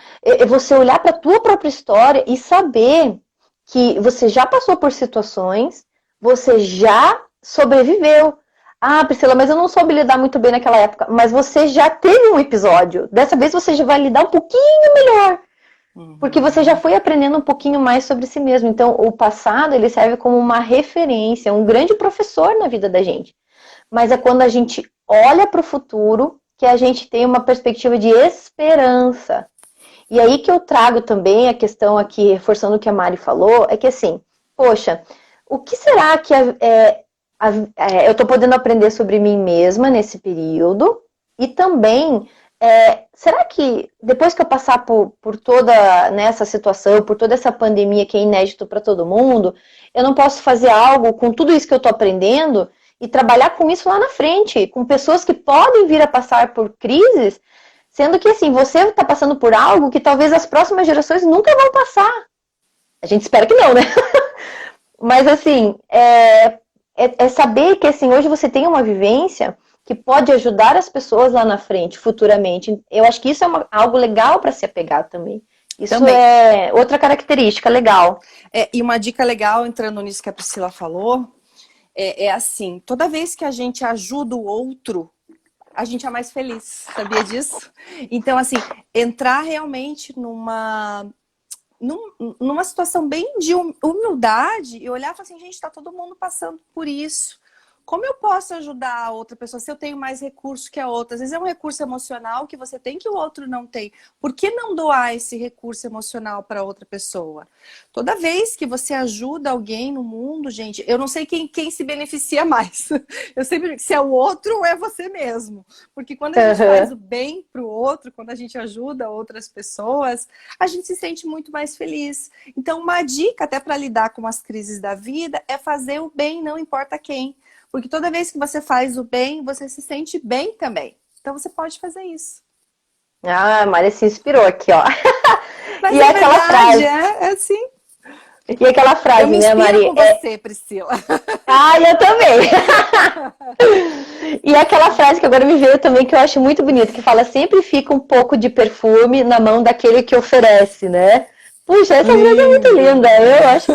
Você olhar para a tua própria história e saber que você já passou por situações, você já sobreviveu. Ah, Priscila, mas eu não soube lidar muito bem naquela época. Mas você já teve um episódio. Dessa vez você já vai lidar um pouquinho melhor. Porque você já foi aprendendo um pouquinho mais sobre si mesmo. Então, o passado, ele serve como uma referência, um grande professor na vida da gente. Mas é quando a gente olha para o futuro que a gente tem uma perspectiva de esperança. E aí que eu trago também a questão aqui, reforçando o que a Mari falou, é que assim, poxa, o que será que eu estou podendo aprender sobre mim mesma nesse período? E também, será que depois que eu passar por toda essa situação, por toda essa pandemia que é inédito para todo mundo, eu não posso fazer algo com tudo isso que eu estou aprendendo e trabalhar com isso lá na frente, com pessoas que podem vir a passar por crises, sendo que assim, você está passando por algo que talvez as próximas gerações nunca vão passar. A gente espera que não, né? Mas assim, saber que assim, hoje você tem uma vivência que pode ajudar as pessoas lá na frente, futuramente. Eu acho que isso é algo legal para se apegar também. Isso também é outra característica legal. E uma dica legal, entrando nisso que a Priscila falou, assim, toda vez que a gente ajuda o outro, a gente é mais feliz, sabia disso? Então, assim, entrar realmente numa situação bem de humildade e olhar e falar assim, gente, tá todo mundo passando por isso. Como eu posso ajudar a outra pessoa se eu tenho mais recurso que a outra? Às vezes é um recurso emocional que você tem que o outro não tem. Por que não doar esse recurso emocional para outra pessoa? Toda vez que você ajuda alguém no mundo, gente, eu não sei quem se beneficia mais. Eu sempre digo que se é o outro ou é você mesmo. Porque quando a gente faz o bem para o outro, quando a gente ajuda outras pessoas, a gente se sente muito mais feliz. Então, uma dica até para lidar com as crises da vida é fazer o bem, não importa quem. Porque toda vez que você faz o bem, você se sente bem também. Então você pode fazer isso. Ah, a Maria se inspirou aqui, ó. Mas e aquela frase. É assim. E aquela frase, né, Maria? Eu me inspiro com você, Priscila. Ah, eu também. E aquela frase que agora me veio também, que eu acho muito bonita, que fala, sempre fica um pouco de perfume na mão daquele que oferece, né? Puxa, essa frase é muito linda, eu acho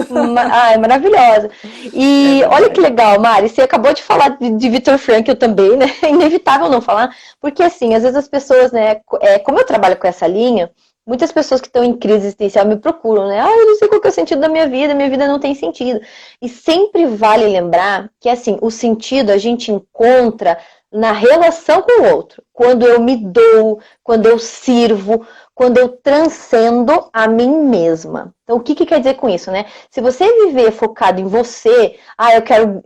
maravilhosa. E olha que legal, Mari, você acabou de falar de Viktor Frankl também, né? É inevitável não falar, porque assim, às vezes as pessoas, né, como eu trabalho com essa linha, muitas pessoas que estão em crise existencial me procuram, né? Ah, eu não sei qual que é o sentido da minha vida não tem sentido. E sempre vale lembrar que, assim, o sentido a gente encontra na relação com o outro. Quando eu me dou, quando eu sirvo, quando eu transcendo a mim mesma. Então, o que quer dizer com isso, né? Se você viver focado em você, eu quero,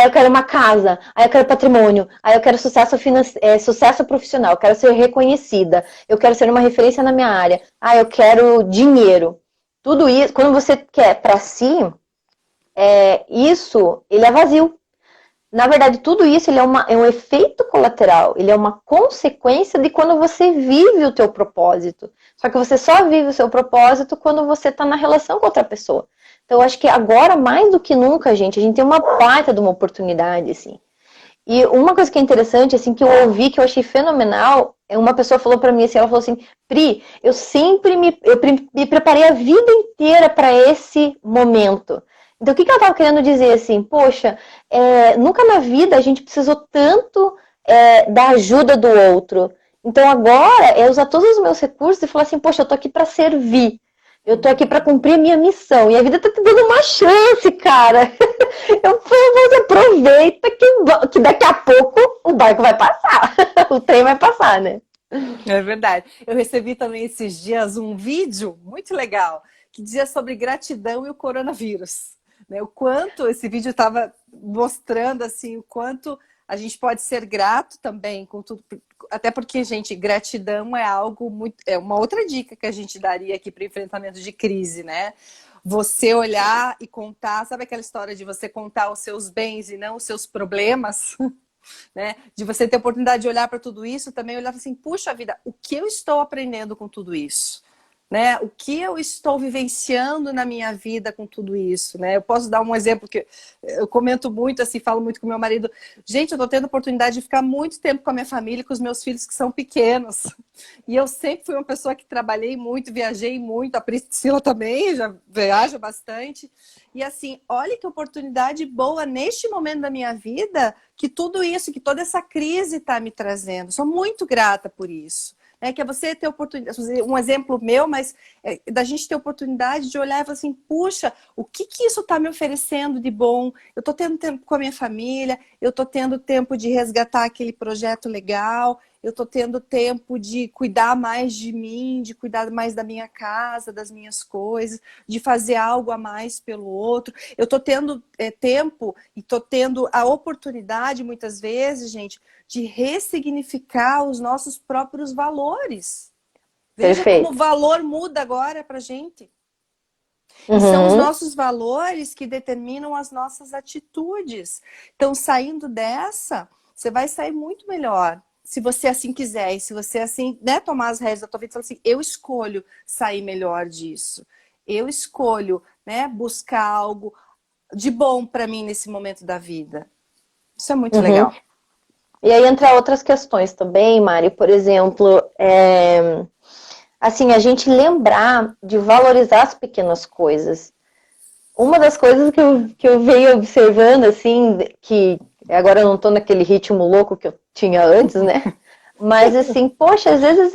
eu quero uma casa, eu quero patrimônio, eu quero sucesso profissional, eu quero ser reconhecida, eu quero ser uma referência na minha área, eu quero dinheiro. Tudo isso, quando você quer para si, isso, ele é vazio. Na verdade, tudo isso ele é um efeito colateral, ele é uma consequência de quando você vive o teu propósito. Só que você só vive o seu propósito quando você está na relação com outra pessoa. Então, eu acho que agora, mais do que nunca, a gente tem uma baita de uma oportunidade, assim. E uma coisa que é interessante, assim, que eu ouvi, que eu achei fenomenal, uma pessoa falou pra mim assim, ela falou assim, Pri, eu sempre me preparei a vida inteira para esse momento. Então, o que ela estava querendo dizer assim? Poxa, nunca na vida a gente precisou tanto da ajuda do outro. Então, agora é usar todos os meus recursos e falar assim, poxa, eu tô aqui para servir. Eu tô aqui para cumprir a minha missão. E a vida tá te dando uma chance, cara. Você aproveita que daqui a pouco o barco vai passar. O trem vai passar, né? É verdade. Eu recebi também esses dias um vídeo muito legal que dizia sobre gratidão e o coronavírus. Né? O quanto esse vídeo estava mostrando assim, o quanto a gente pode ser grato também com tudo. Até porque, gente, gratidão é algo muito. É uma outra dica que a gente daria aqui para enfrentamento de crise, né? Você olhar e contar, sabe aquela história de você contar os seus bens e não os seus problemas? Né? De você ter a oportunidade de olhar para tudo isso, também olhar assim, puxa vida, o que eu estou aprendendo com tudo isso? Né? O que eu estou vivenciando na minha vida com tudo isso, né? Eu posso dar um exemplo que eu comento muito, assim, falo muito com meu marido. Gente, eu estou tendo a oportunidade de ficar muito tempo com a minha família, com os meus filhos que são pequenos. E eu sempre fui uma pessoa que trabalhei muito, viajei muito. A Priscila também já viaja bastante. E assim, olha que oportunidade boa neste momento da minha vida que tudo isso, que toda essa crise está me trazendo. Sou muito grata por isso. Que é você ter oportunidade, um exemplo meu, mas da gente ter oportunidade de olhar e falar assim, puxa, o que isso está me oferecendo de bom? Eu estou tendo tempo com a minha família, eu estou tendo tempo de resgatar aquele projeto legal, eu estou tendo tempo de cuidar mais de mim, de cuidar mais da minha casa, das minhas coisas, de fazer algo a mais pelo outro. Eu estou tendo tempo e estou tendo a oportunidade, muitas vezes, gente, de ressignificar os nossos próprios valores. Veja como o valor muda agora pra gente. E são os nossos valores que determinam as nossas atitudes. Então, saindo dessa, você vai sair muito melhor. Se você assim quiser, e se você assim, né, tomar as rédeas da tua vida e falar assim, eu escolho sair melhor disso. Eu escolho, né, buscar algo de bom pra mim nesse momento da vida. Isso é muito legal. E aí entra outras questões também, Mari. Por exemplo, assim, a gente lembrar de valorizar as pequenas coisas. Uma das coisas que eu venho observando, assim, que agora eu não tô naquele ritmo louco que eu tinha antes, né? Mas assim, poxa, às vezes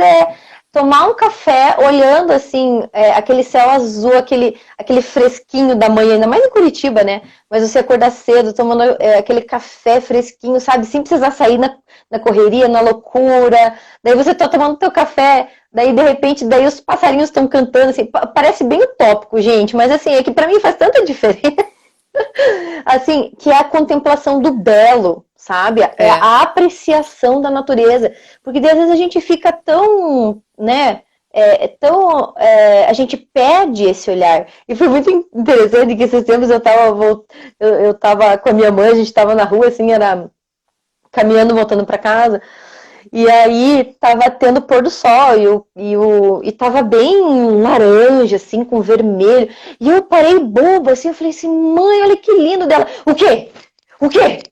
tomar um café olhando assim, aquele céu azul, aquele fresquinho da manhã, ainda mais em Curitiba, né? Mas você acordar cedo, tomando aquele café fresquinho, sabe? Sem precisar sair na correria, na loucura. Daí você tá tomando teu café, daí de repente, daí os passarinhos estão cantando, assim, parece bem utópico, gente, mas assim, é que pra mim faz tanta diferença. Assim, que é a contemplação do belo, sabe? É a apreciação da natureza. Porque às vezes a gente fica tão, né? A gente perde esse olhar. E foi muito interessante que esses tempos eu tava com a minha mãe, a gente tava na rua, assim, era caminhando, voltando para casa. E aí tava tendo pôr do sol e tava bem laranja, assim, com vermelho. E eu parei boba, assim, eu falei assim, mãe, olha que lindo dela. O quê? O quê?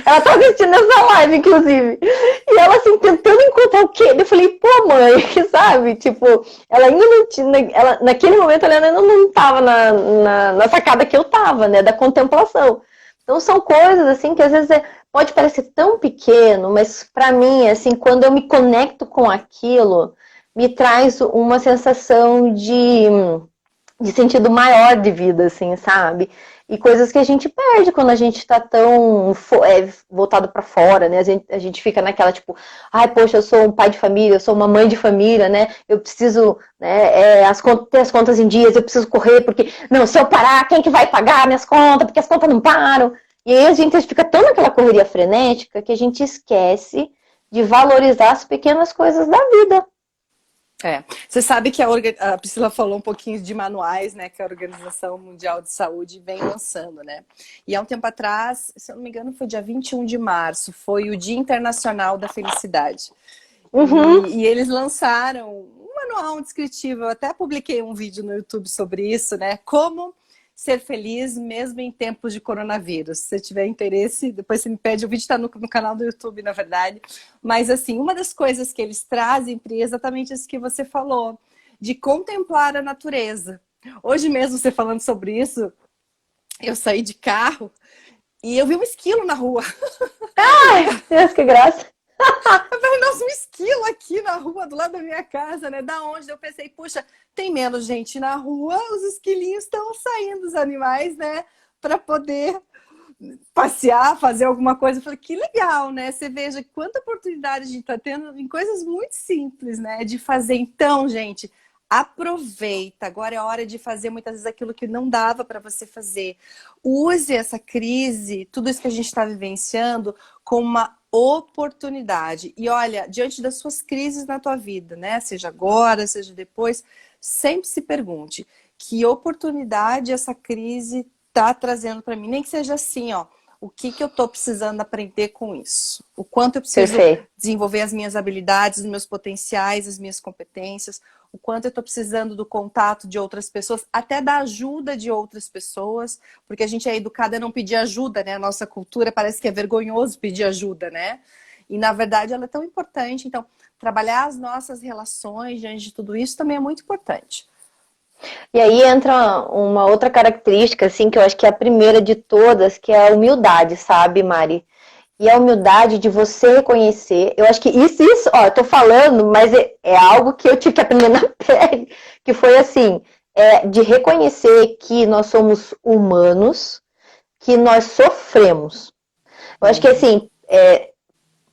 Ela tá assistindo essa live, inclusive. E ela, assim, tentando encontrar o quê? Eu falei, pô, mãe, sabe? Tipo, ela ainda não tinha... naquele momento, ela ainda não tava na sacada que eu tava, né? Da contemplação. Então, são coisas, assim, que às vezes pode parecer tão pequeno, mas para mim, assim, quando eu me conecto com aquilo, me traz uma sensação de sentido maior de vida, assim, sabe? E coisas que a gente perde quando a gente tá tão voltado para fora, né? A gente fica naquela tipo, ai, poxa, eu sou um pai de família, eu sou uma mãe de família, né? Eu preciso, né, ter as contas em dias, eu preciso correr, porque, não, se eu parar, quem que vai pagar minhas contas? Porque as contas não param. E aí a gente fica tão naquela correria frenética que a gente esquece de valorizar as pequenas coisas da vida. Você sabe que a Priscila falou um pouquinho de manuais, né, que a Organização Mundial de Saúde vem lançando, né? E há um tempo atrás, se eu não me engano, foi dia 21 de março, foi o Dia Internacional da Felicidade. Uhum. E eles lançaram um manual descritivo, eu até publiquei um vídeo no YouTube sobre isso, né? Como ser feliz mesmo em tempos de coronavírus. Se você tiver interesse, depois você me pede. O vídeo está no canal do YouTube, na verdade. Mas, assim, uma das coisas que eles trazem é exatamente isso que você falou, de contemplar a natureza. Hoje mesmo, você falando sobre isso, eu saí de carro e eu vi um esquilo na rua. Ai, Deus, que graça. Eu falei, nossa, um esquilo aqui na rua, do lado da minha casa, né? Da onde? Eu pensei, puxa, tem menos gente na rua, os esquilinhos estão saindo, os animais, né? Para poder passear, fazer alguma coisa. Eu falei, que legal, né? Você veja quanta oportunidade a gente está tendo em coisas muito simples, né? De fazer. Então, gente, aproveita. Agora é hora de fazer muitas vezes aquilo que não dava para você fazer. Use essa crise, tudo isso que a gente está vivenciando, como uma oportunidade. E olha, diante das suas crises na tua vida, né? Seja agora, seja depois, sempre se pergunte que oportunidade essa crise tá trazendo para mim. Nem que seja assim, ó. O que eu tô precisando aprender com isso? O quanto eu preciso desenvolver as minhas habilidades, os meus potenciais, as minhas competências, o quanto eu tô precisando do contato de outras pessoas, até da ajuda de outras pessoas, porque a gente é educada a não pedir ajuda, né? A nossa cultura parece que é vergonhoso pedir ajuda, né? E na verdade ela é tão importante. Então, trabalhar as nossas relações diante de tudo isso também é muito importante. E aí entra uma outra característica, assim, que eu acho que é a primeira de todas, que é a humildade, sabe, Mari? E a humildade de você reconhecer. Eu acho que isso, ó, eu tô falando, mas é algo que eu tive que aprender na pele, que foi assim, de reconhecer que nós somos humanos, que nós sofremos. Eu acho que assim,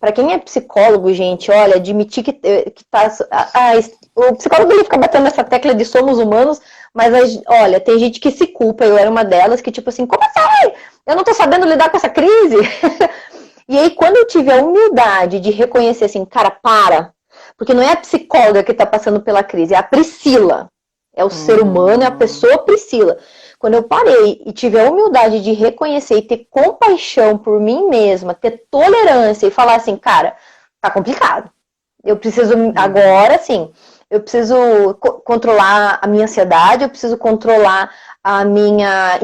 para quem é psicólogo, gente, olha, admitir que tá. O psicólogo ele fica batendo nessa tecla de somos humanos, mas olha, tem gente que se culpa, eu era uma delas, que tipo assim, como assim? Eu não tô sabendo lidar com essa crise. E aí, quando eu tive a humildade de reconhecer assim, cara, para, porque não é a psicóloga que tá passando pela crise, é a Priscila. É o ser humano, é a pessoa Priscila. Quando eu parei e tive a humildade de reconhecer e ter compaixão por mim mesma, ter tolerância e falar assim, cara, tá complicado. Eu preciso agora, assim, eu preciso controlar a minha ansiedade, eu preciso controlar a minha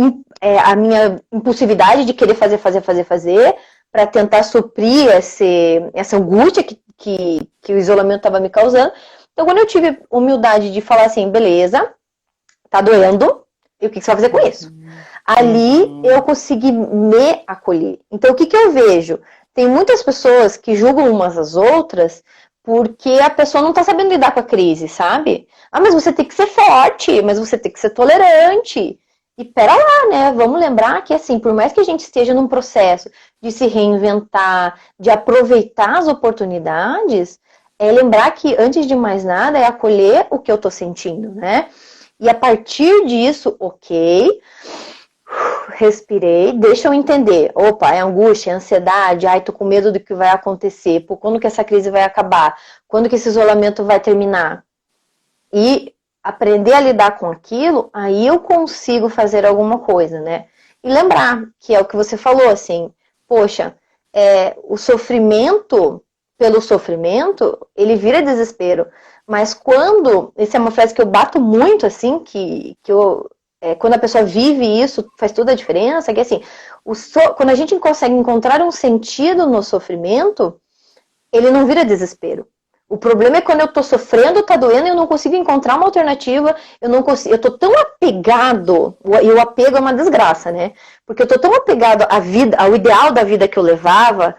impulsividade de querer fazer, para tentar suprir essa angústia que o isolamento estava me causando. Então, quando eu tive humildade de falar assim, beleza, tá doendo, e o que você vai fazer com isso? Ali eu consegui me acolher. Então, o que eu vejo? Tem muitas pessoas que julgam umas às outras porque a pessoa não tá sabendo lidar com a crise, sabe? Ah, mas você tem que ser forte, mas você tem que ser tolerante. E pera lá, né? Vamos lembrar que, assim, por mais que a gente esteja num processo de se reinventar, de aproveitar as oportunidades, é lembrar que, antes de mais nada, é acolher o que eu tô sentindo, né? E a partir disso, ok, respirei, deixa eu entender. Opa, é angústia, é ansiedade, ai, tô com medo do que vai acontecer. Pô, quando que essa crise vai acabar? Quando que esse isolamento vai terminar? E aprender a lidar com aquilo, aí eu consigo fazer alguma coisa, né? E lembrar que é o que você falou, assim, poxa, o sofrimento pelo sofrimento, ele vira desespero. Mas quando, essa é uma frase que eu bato muito, assim, quando a pessoa vive isso, faz toda a diferença, que assim, quando a gente consegue encontrar um sentido no sofrimento, ele não vira desespero. O problema é quando eu tô sofrendo, tá doendo, e eu não consigo encontrar uma alternativa, eu tô tão apegado, e o apego é uma desgraça, né? Porque eu tô tão apegado à vida, ao ideal da vida que eu levava,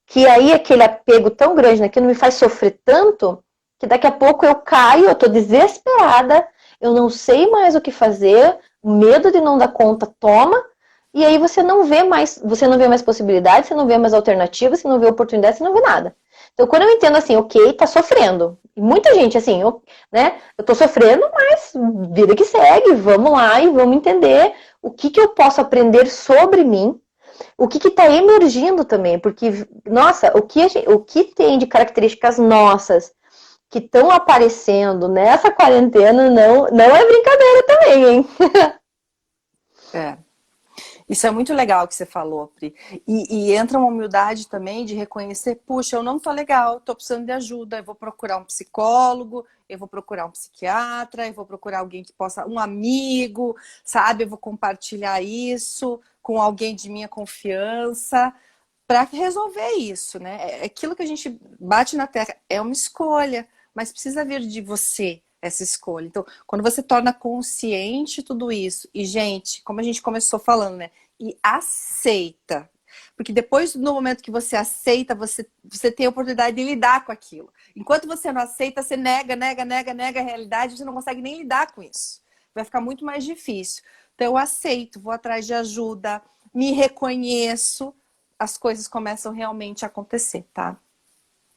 que aí aquele apego tão grande naquilo me faz sofrer tanto, que daqui a pouco eu caio, eu tô desesperada, eu não sei mais o que fazer, o medo de não dar conta toma, E aí você não vê mais possibilidades, você não vê mais alternativas, você não vê oportunidades, você não vê nada. Então, quando eu entendo assim, ok, tá sofrendo. E muita gente, assim, eu tô sofrendo, mas vida que segue, vamos lá e vamos entender o que eu posso aprender sobre mim, o que está emergindo também, porque, nossa, o que tem de características nossas que estão aparecendo nessa quarentena não é brincadeira também, hein? É. Isso é muito legal que você falou, Pri. E entra uma humildade também de reconhecer, puxa, eu não tô legal, tô precisando de ajuda, eu vou procurar um psicólogo, eu vou procurar um psiquiatra, eu vou procurar alguém que possa, um amigo, sabe? Eu vou compartilhar isso com alguém de minha confiança para resolver isso, né? É aquilo que a gente bate na terra, é uma escolha, mas precisa vir de você essa escolha. Então, quando você torna consciente tudo isso, e gente, como a gente começou falando, né? E aceita. Porque depois, no momento que você aceita, você tem a oportunidade de lidar com aquilo. Enquanto você não aceita, você nega a realidade, você não consegue nem lidar com isso. Vai ficar muito mais difícil. Então, eu aceito, vou atrás de ajuda, me reconheço, as coisas começam realmente a acontecer, tá?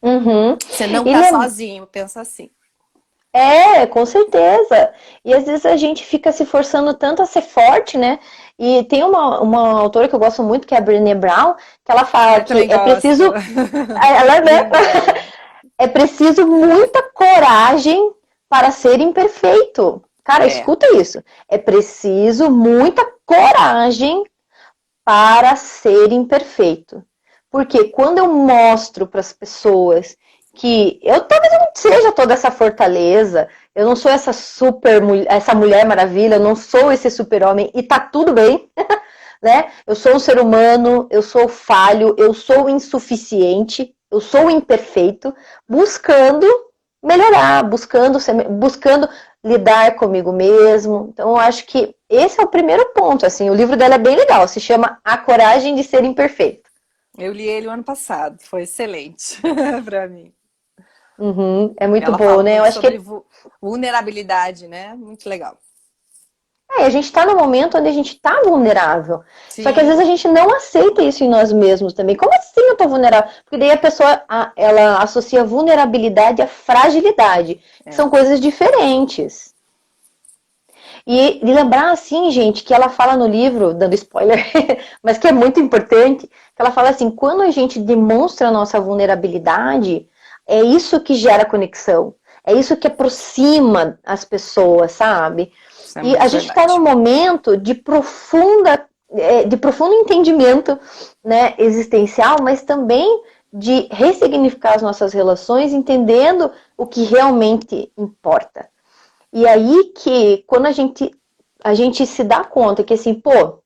Uhum. Você não E tá sozinho, pensa assim. com certeza. E às vezes a gente fica se forçando tanto a ser forte, né? E tem uma autora que eu gosto muito, que é a Brené Brown, que ela fala Eu que também é gosto. preciso. Ela, né? Linda ela. É preciso muita coragem para ser imperfeito. Cara, É. escuta isso. É preciso muita coragem para ser imperfeito. Porque quando eu mostro para as pessoas que eu talvez eu não seja toda essa fortaleza, eu não sou essa essa mulher maravilha, eu não sou esse super-homem e tá tudo bem, né? Eu sou um ser humano, eu sou falho, eu sou insuficiente, eu sou imperfeito, buscando melhorar, buscando lidar comigo mesmo. Então, eu acho que esse é o primeiro ponto. Assim, o livro dela é bem legal, se chama A Coragem de Ser Imperfeito. Eu li ele o ano passado, foi excelente para mim. Uhum, é muito Ela bom, fala né? Eu muito acho sobre que vulnerabilidade, né? Muito legal. a gente está no momento onde a gente está vulnerável. Só que às vezes Sim, a gente não aceita isso em nós mesmos também. Como assim eu estou vulnerável? Porque daí a pessoa ela associa vulnerabilidade à fragilidade, que é. são coisas diferentes. E lembrar assim, gente, que ela fala no livro, dando spoiler, mas que é muito importante, que ela fala assim, quando a gente demonstra a nossa vulnerabilidade, é isso que gera conexão. É isso que aproxima as pessoas, sabe? Isso é E a muito gente está num verdade. momento de de profundo entendimento, né, existencial, mas também de ressignificar as nossas relações, entendendo o que realmente importa. E aí que, quando a gente se dá conta que assim, pô,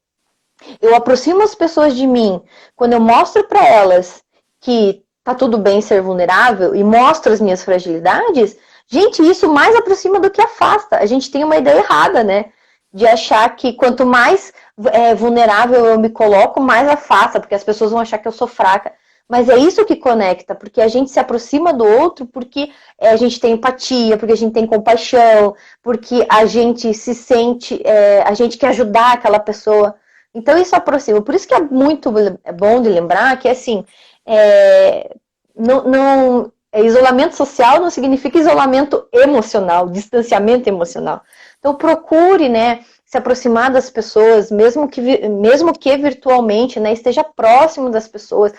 eu aproximo as pessoas de mim, quando eu mostro para elas que tá tudo bem ser vulnerável e mostro as minhas fragilidades, gente, isso mais aproxima do que afasta. A gente tem uma ideia errada, né? De achar que quanto mais vulnerável eu me coloco, mais afasta, porque as pessoas vão achar que eu sou fraca. Mas é isso que conecta, porque a gente se aproxima do outro porque a gente tem empatia, porque a gente tem compaixão, porque a gente se sente, a gente quer ajudar aquela pessoa. Então isso aproxima. Por isso que é muito bom de lembrar que assim, isolamento social não significa isolamento emocional, distanciamento emocional. Então procure, né, se aproximar das pessoas, mesmo que virtualmente, né, esteja próximo das pessoas.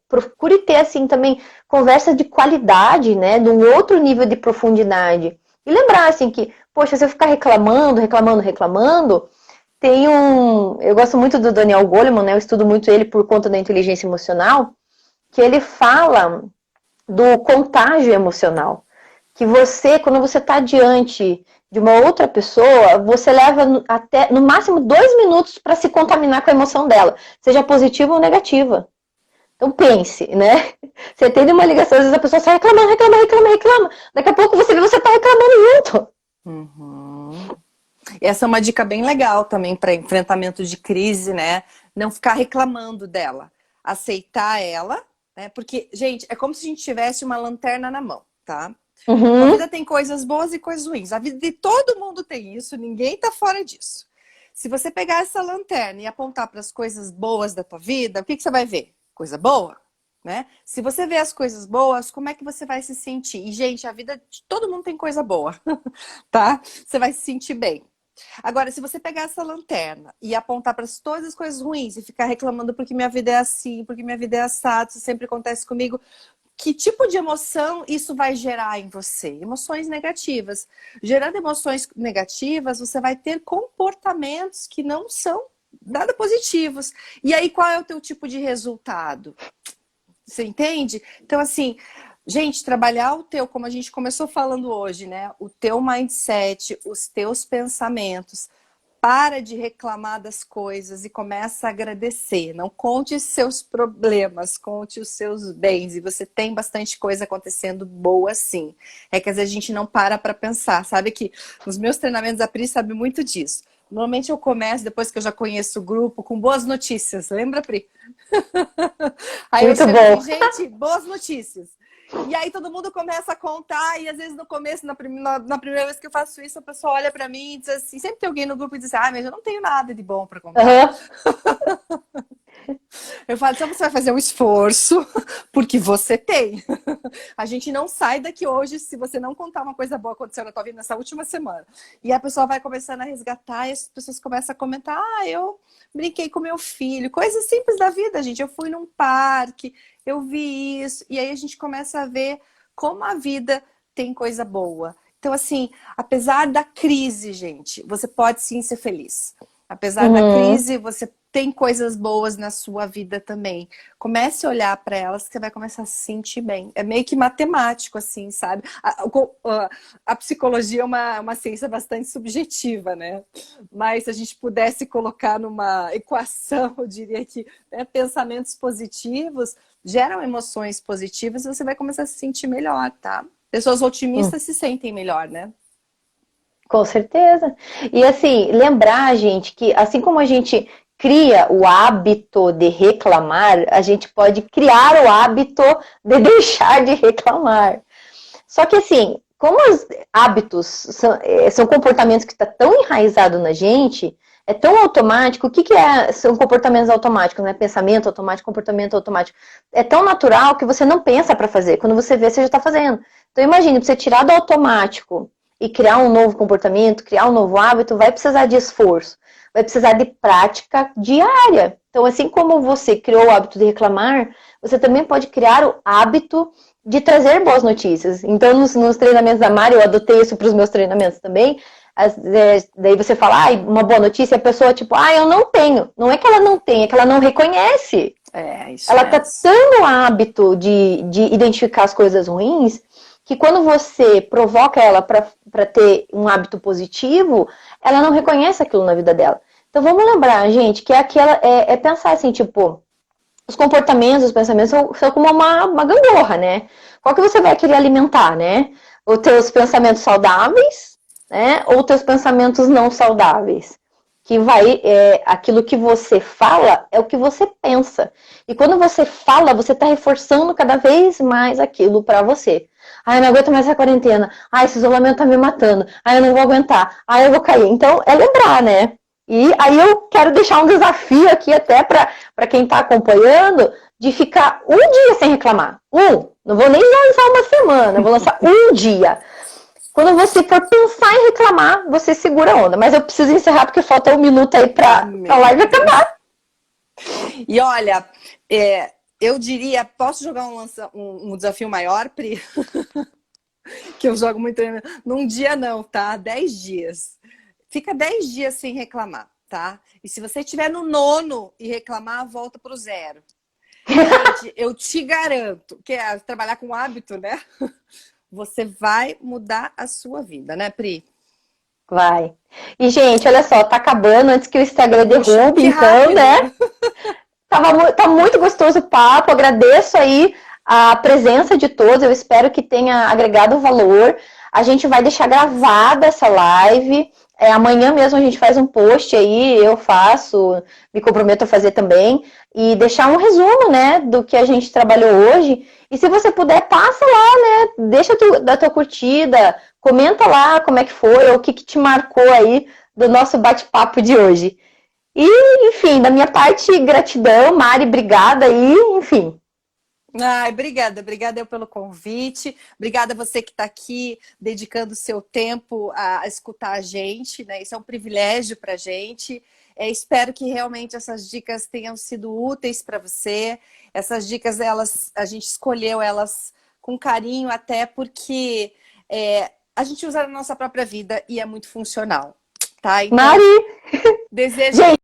Procure ter assim também conversa de qualidade, né, de um outro nível de profundidade. E lembrar assim que, poxa, se eu ficar reclamando, eu gosto muito do Daniel Goleman, né? Eu estudo muito ele por conta da inteligência emocional, que ele fala do contágio emocional. Que você, quando você está diante de uma outra pessoa, você leva até, no máximo, 2 minutos para se contaminar com a emoção dela, seja positiva ou negativa. Então pense, né? Você tem uma ligação, às vezes a pessoa sai reclama. Daqui a pouco você vê, você está reclamando junto. Uhum. Essa é uma dica bem legal também para enfrentamento de crise, né? Não ficar reclamando dela. Aceitar ela, né? Porque, gente, é como se a gente tivesse uma lanterna na mão, tá? A Uhum. vida tem coisas boas e coisas ruins. A vida de todo mundo tem isso, ninguém tá fora disso. Se você pegar essa lanterna e apontar para as coisas boas da tua vida, o que você vai ver? Coisa boa, né? Se você vê as coisas boas, como é que você vai se sentir? E, gente, a vida de todo mundo tem coisa boa, tá? Você vai se sentir bem. Agora, se você pegar essa lanterna e apontar para todas as coisas ruins e ficar reclamando porque minha vida é assim, porque minha vida é assado, isso sempre acontece comigo, que tipo de emoção isso vai gerar em você? Emoções negativas. Gerando emoções negativas, você vai ter comportamentos que não são nada positivos. E aí, qual é o teu tipo de resultado? Você entende? Então, assim, gente, trabalhar o teu, como a gente começou falando hoje, né? O teu mindset, os teus pensamentos. Para de reclamar das coisas e começa a agradecer. Não conte seus problemas, conte os seus bens. E você tem bastante coisa acontecendo boa, sim. É que às vezes a gente não para pensar. Sabe que nos meus treinamentos a Pri sabe muito disso. Normalmente eu começo, depois que eu já conheço o grupo, com boas notícias. Lembra, Pri? Aí Muito eu bom. assim, gente, boas notícias. E aí todo mundo começa a contar, e às vezes no começo, na primeira vez que eu faço isso, a pessoa olha pra mim e diz assim, sempre tem alguém no grupo e diz assim, mas eu não tenho nada de bom pra contar. Uhum. Eu falo, então você vai fazer um esforço, porque você tem. A gente não sai daqui hoje se você não contar uma coisa boa que aconteceu na tua vida nessa última semana. E a pessoa vai começando a resgatar, e as pessoas começam a comentar, eu brinquei com meu filho, coisas simples da vida, gente. Eu fui num parque, eu vi isso, e aí a gente começa a ver como a vida tem coisa boa. Então, assim, apesar da crise, gente, você pode sim ser feliz. Apesar da crise, você tem coisas boas na sua vida também. Comece a olhar para elas que você vai começar a se sentir bem. É meio que matemático, assim, sabe? A psicologia é uma ciência bastante subjetiva, né? Mas se a gente pudesse colocar numa equação, eu diria que pensamentos positivos geram emoções positivas e você vai começar a se sentir melhor, tá? Pessoas otimistas se sentem melhor, né? Com certeza. E assim, lembrar, gente, que assim como a gente cria o hábito de reclamar, a gente pode criar o hábito de deixar de reclamar. Só que assim, como os hábitos são comportamentos que estão tão enraizados na gente, é tão automático. O que são comportamentos automáticos, né? Pensamento automático, comportamento automático. É tão natural que você não pensa para fazer. Quando você vê, você já está fazendo. Então imagine, para você tirar do automático e criar um novo comportamento, criar um novo hábito, vai precisar de esforço, vai precisar de prática diária. Então, assim como você criou o hábito de reclamar, você também pode criar o hábito de trazer boas notícias. Então, nos treinamentos da Mari, eu adotei isso para os meus treinamentos também. Daí você fala, uma boa notícia, a pessoa tipo, eu não tenho. Não é que ela não tem, é que ela não reconhece. Ela está tão no hábito de identificar as coisas ruins, que quando você provoca ela para ter um hábito positivo, ela não reconhece aquilo na vida dela. Então vamos lembrar, gente, que é pensar assim, tipo, os comportamentos, os pensamentos são como uma gangorra, né? Qual que você vai querer alimentar, né? Os teus pensamentos saudáveis, né? Ou os teus pensamentos não saudáveis. Que aquilo que você fala é o que você pensa. E quando você fala, você está reforçando cada vez mais aquilo para você. Eu não aguento mais essa quarentena. Esse isolamento tá me matando. Eu não vou aguentar. Eu vou cair. Então, é lembrar, né? E aí eu quero deixar um desafio aqui até para quem está acompanhando, de ficar um dia sem reclamar. Não vou nem lançar uma semana, vou lançar um dia. Quando você for pensar em reclamar, você segura a onda. Mas eu preciso encerrar porque falta 1 minuto aí para a live acabar. E olha, eu diria, posso jogar um desafio maior, Pri? Que eu jogo muito num dia não, tá? 10 dias. Fica 10 dias sem reclamar, tá? E se você estiver no 9º e reclamar, volta pro 0. Gente, eu te garanto que é trabalhar com hábito, né? Você vai mudar a sua vida, né, Pri? Vai. E, gente, olha só, tá acabando antes que o Instagram derrube, então, rápido, né? Tá muito gostoso o papo, agradeço aí a presença de todos, eu espero que tenha agregado valor. A gente vai deixar gravada essa live. Amanhã mesmo a gente faz um post aí, eu faço, me comprometo a fazer também, e deixar um resumo, né, do que a gente trabalhou hoje. E se você puder, passa lá, né, deixa da tua curtida, comenta lá como é que foi, ou o que te marcou aí do nosso bate-papo de hoje. E, enfim, da minha parte, gratidão, Mari, obrigada e, enfim. Ai, obrigada eu pelo convite, obrigada a você que está aqui dedicando o seu tempo a escutar a gente, né? Isso é um privilégio para a gente. Espero que realmente essas dicas tenham sido úteis para você. Essas dicas, a gente escolheu elas com carinho até porque a gente usa na nossa própria vida e é muito funcional, tá? Então, Mari! desejo Gente,